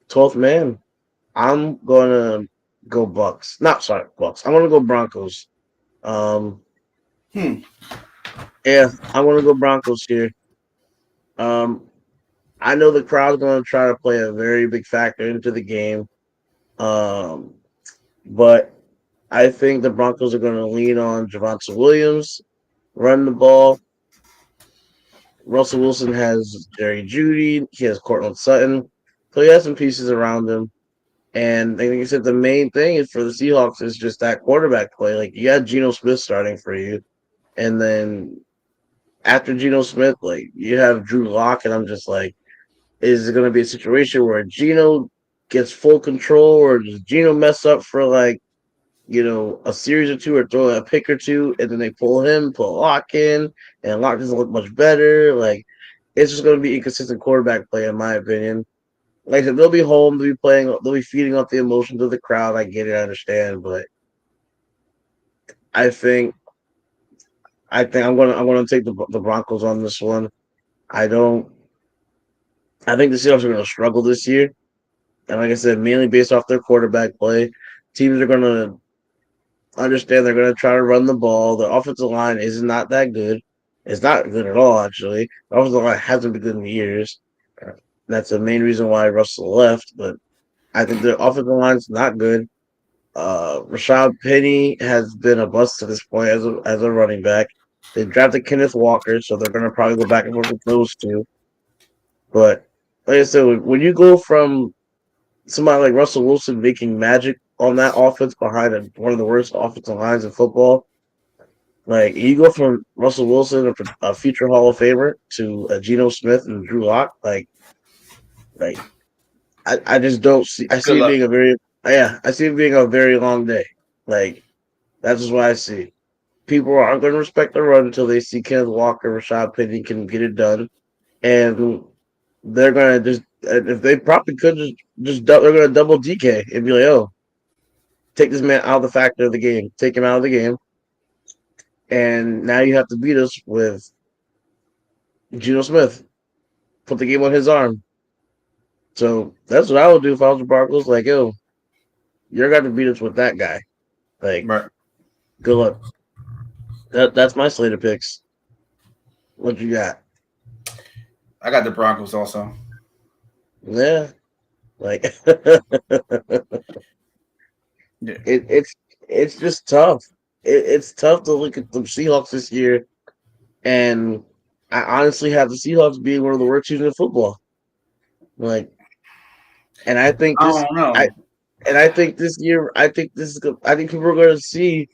12th man. I'm gonna go Bucks. Not sorry, Bucks. I'm gonna go Broncos. Um, Hmm. yeah, I want to go Broncos here. Um, I know the crowd's gonna try to play a very big factor into the game. Um, but I think the Broncos are gonna lean on Javonte Williams, run the ball. Russell Wilson has Jerry Judy. He has Cortland Sutton. So he has some pieces around him. And like you said, the main thing is for the Seahawks is just that quarterback play. Like you got Geno Smith starting for you, and then after Geno Smith, like you have Drew Lock, and I'm just like, is it going to be a situation where Geno gets full control, or does Geno mess up for like a series or two, or throw a pick or two, and then they pull him, pull Lock in, and Lock doesn't look much better. Like it's just going to be inconsistent quarterback play, in my opinion. Like I said, they'll be home, they'll be playing, they'll be feeding off the emotions of the crowd. I get it, I understand, but I think I'm gonna take the Broncos on this one. I don't. I think the Seahawks are going to struggle this year, and like I said, mainly based off their quarterback play. Teams are going to understand they're going to try to run the ball. The offensive line is not that good. It's not good at all, actually. The offensive line hasn't been good in years. That's the main reason why Russell left. But I think the offensive line's not good. Rashad Penny has been a bust to this point as a running back. They drafted Kenneth Walker, so they're going to probably go back and forth with those two. But like I said, when you go from somebody like Russell Wilson making magic on that offense behind one of the worst offensive lines in football, like you go from Russell Wilson, a future Hall of Famer, to Geno Smith and Drew Lock, like I just don't see. I Good see it luck. being a very I see it being a very long day. Like that's just what I see. People aren't going to respect the run until they see Kenneth Walker, Rashad Penny can get it done, and they're going to just if they probably could they're going to double DK and be like, oh, take this man out of the factor of the game, take him out of the game, and now you have to beat us with Geno Smith. Put the game on his arm. So that's what I would do if I was the Broncos. Like, yo, you're going to beat us with that guy. Like, Right. good luck. That's my slate of picks. What you got? I got the Broncos also. Yeah, like Yeah. it's just tough. It's tough to look at the Seahawks this year, and I honestly have the Seahawks being one of the worst teams in football. Like, and I think I this, don't I know. and I think this year, I think people are going to see.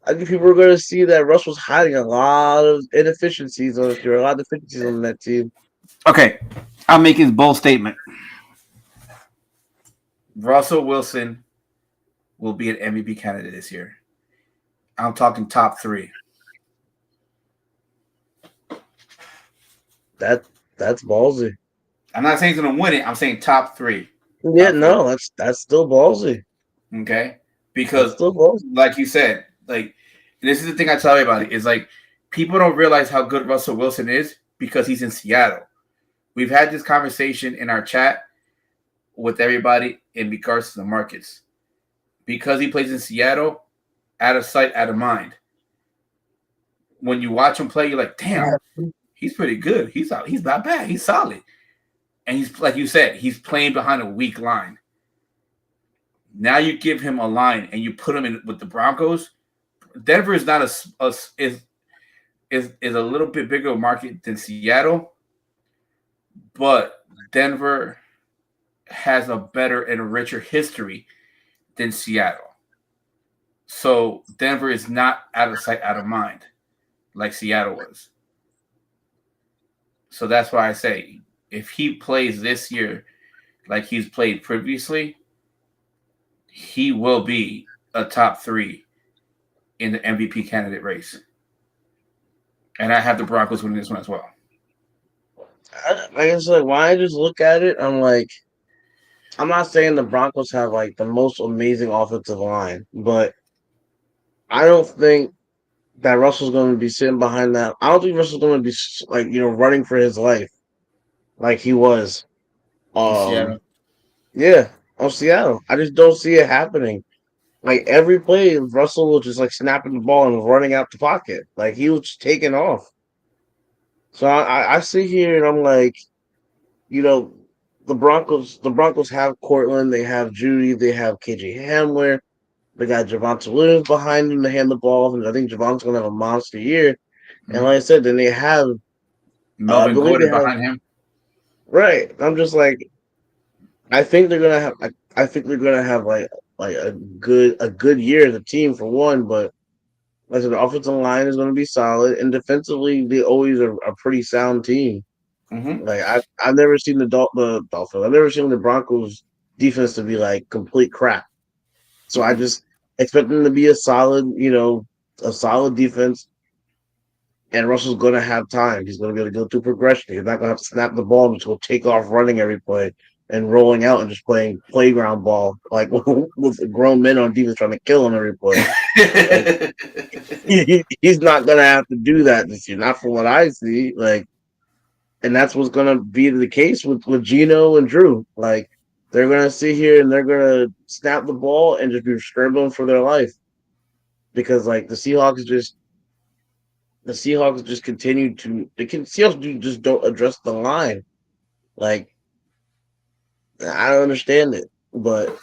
I think people are going to see that Russ was hiding a lot of inefficiencies on this year, a lot of deficiencies on that team. Okay, I'll make his bold statement. Russell Wilson will be an MVP candidate this year. I'm talking top three. That that's ballsy. I'm not saying he's going to win it. I'm saying top three. Yeah, Top three. no, that's still ballsy. Okay, That's because still ballsy. like you said, like this is the thing I tell everybody is like people don't realize how good Russell Wilson is because he's in Seattle. We've had this conversation in our chat with everybody in regards to the markets. Because he plays in Seattle, out of sight, out of mind. When you watch him play, you're like, damn, he's pretty good. He's not bad. He's solid. And he's like you said, he's playing behind a weak line. Now you give him a line and you put him in with the Broncos. Denver is not is a little bit bigger market than Seattle, but Denver has a better and richer history than Seattle. So Denver is not out of sight, out of mind, like Seattle was. So that's why I say if he plays this year like he's played previously, he will be a top three in the MVP candidate race. And I have the Broncos winning this one as well. I guess like when I just look at it, I'm like, I'm not saying the Broncos have like the most amazing offensive line, but I don't think that Russell's going to be sitting behind that. I don't think Russell's going to be like running for his life like he was. In Seattle. Um, yeah, on Seattle. I just don't see it happening. Like every play, Russell was just like snapping the ball and running out the pocket. Like he was just taking off. So I sit here and I'm like, you know, the Broncos have Cortland, they have Judy, they have KJ Hamler, they got Javonte Williams behind him to hand the ball, and I think Javonte's gonna have a monster year. And Mm-hmm. like I said, then they have, I Melvin believe they Gordon have behind him. right. I'm just like, I think they're gonna have, I think they're gonna have like a good year as a team for one, but like I said, the offensive line is gonna be solid, and defensively they always are a pretty sound team. Mm-hmm. Like I've never seen the Dolphins. I've never seen the Broncos defense to be like complete crap. So I Mm-hmm. just expect them to be a solid defense. And Russell's gonna have time. He's gonna be able to go through progression. He's not gonna have to snap the ball and just go take off running every play and rolling out and just playing playground ball like with grown men on defense trying to kill him every play. Like he's not gonna have to do that this year. Not from what I see. Like and that's what's gonna be the case with Gino and Drew. Like they're gonna sit here and they're gonna snap the ball and just be scrambling for their life because like the Seahawks just continue to Seahawks just don't address the line. Like I don't understand it, but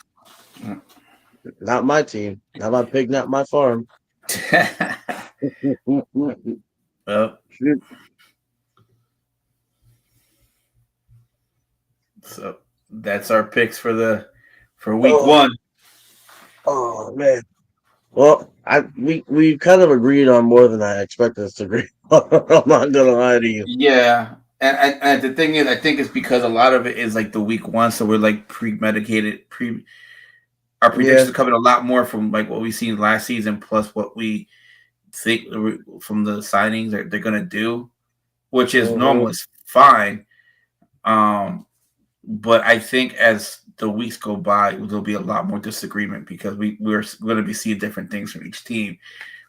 not my team, not my pig, not my farm. Well, so that's our picks for week oh, one. oh man. Well, we kind of agreed on more than I expected us to agree on. I'm not gonna lie to you. Yeah. And the thing is, I think it's because a lot of it is like the week one, so we're like premedicated. Our Yeah, predictions are coming a lot more from like what we seen last season, plus what we think from the signings that they're gonna do, which is hmm normal, is fine. Um, but I think as the weeks go by, there'll be a lot more disagreement because we're going to be seeing different things from each team.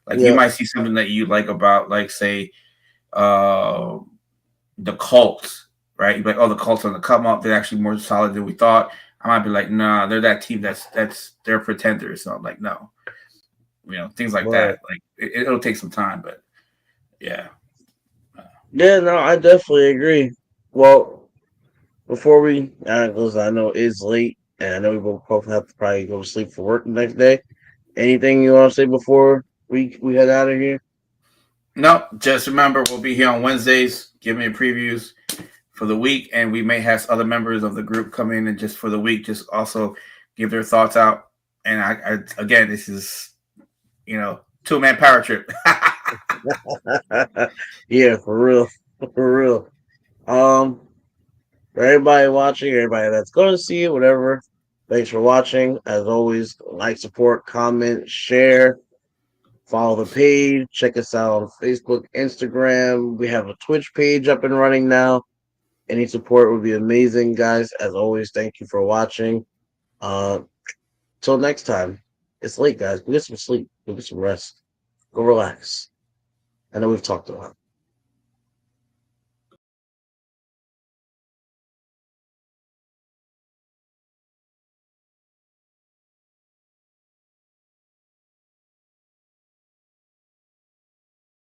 Like you yeah, might see something that you like about, like say, uh, the Colts, right? You're like, oh, the Colts on the come up, they're actually more solid than we thought. I might be like, nah, they're that team that's they're pretenders. So I'm like, no, things like right. that. Like it'll take some time, but yeah. Yeah, no, I definitely agree. Well, before because I know it's late, and I know we both have to probably go to sleep for work the next day. Anything you want to say before we head out of here? No, just remember we'll be here on Wednesdays, giving you previews for the week, and we may have other members of the group come in and just for the week, just also give their thoughts out. And I again, this is 2-man power trip. Yeah, for real, for real. Um, for everybody watching, everybody that's going to see it, whatever. Thanks for watching. As always, like, support, comment, share, follow the page. Check us out on Facebook, Instagram. We have a Twitch page up and running now. Any support would be amazing, guys. As always, thank you for watching. Uh, till next time. It's late, guys. Go get some sleep. Go get some rest. Go relax. I know we've talked a lot.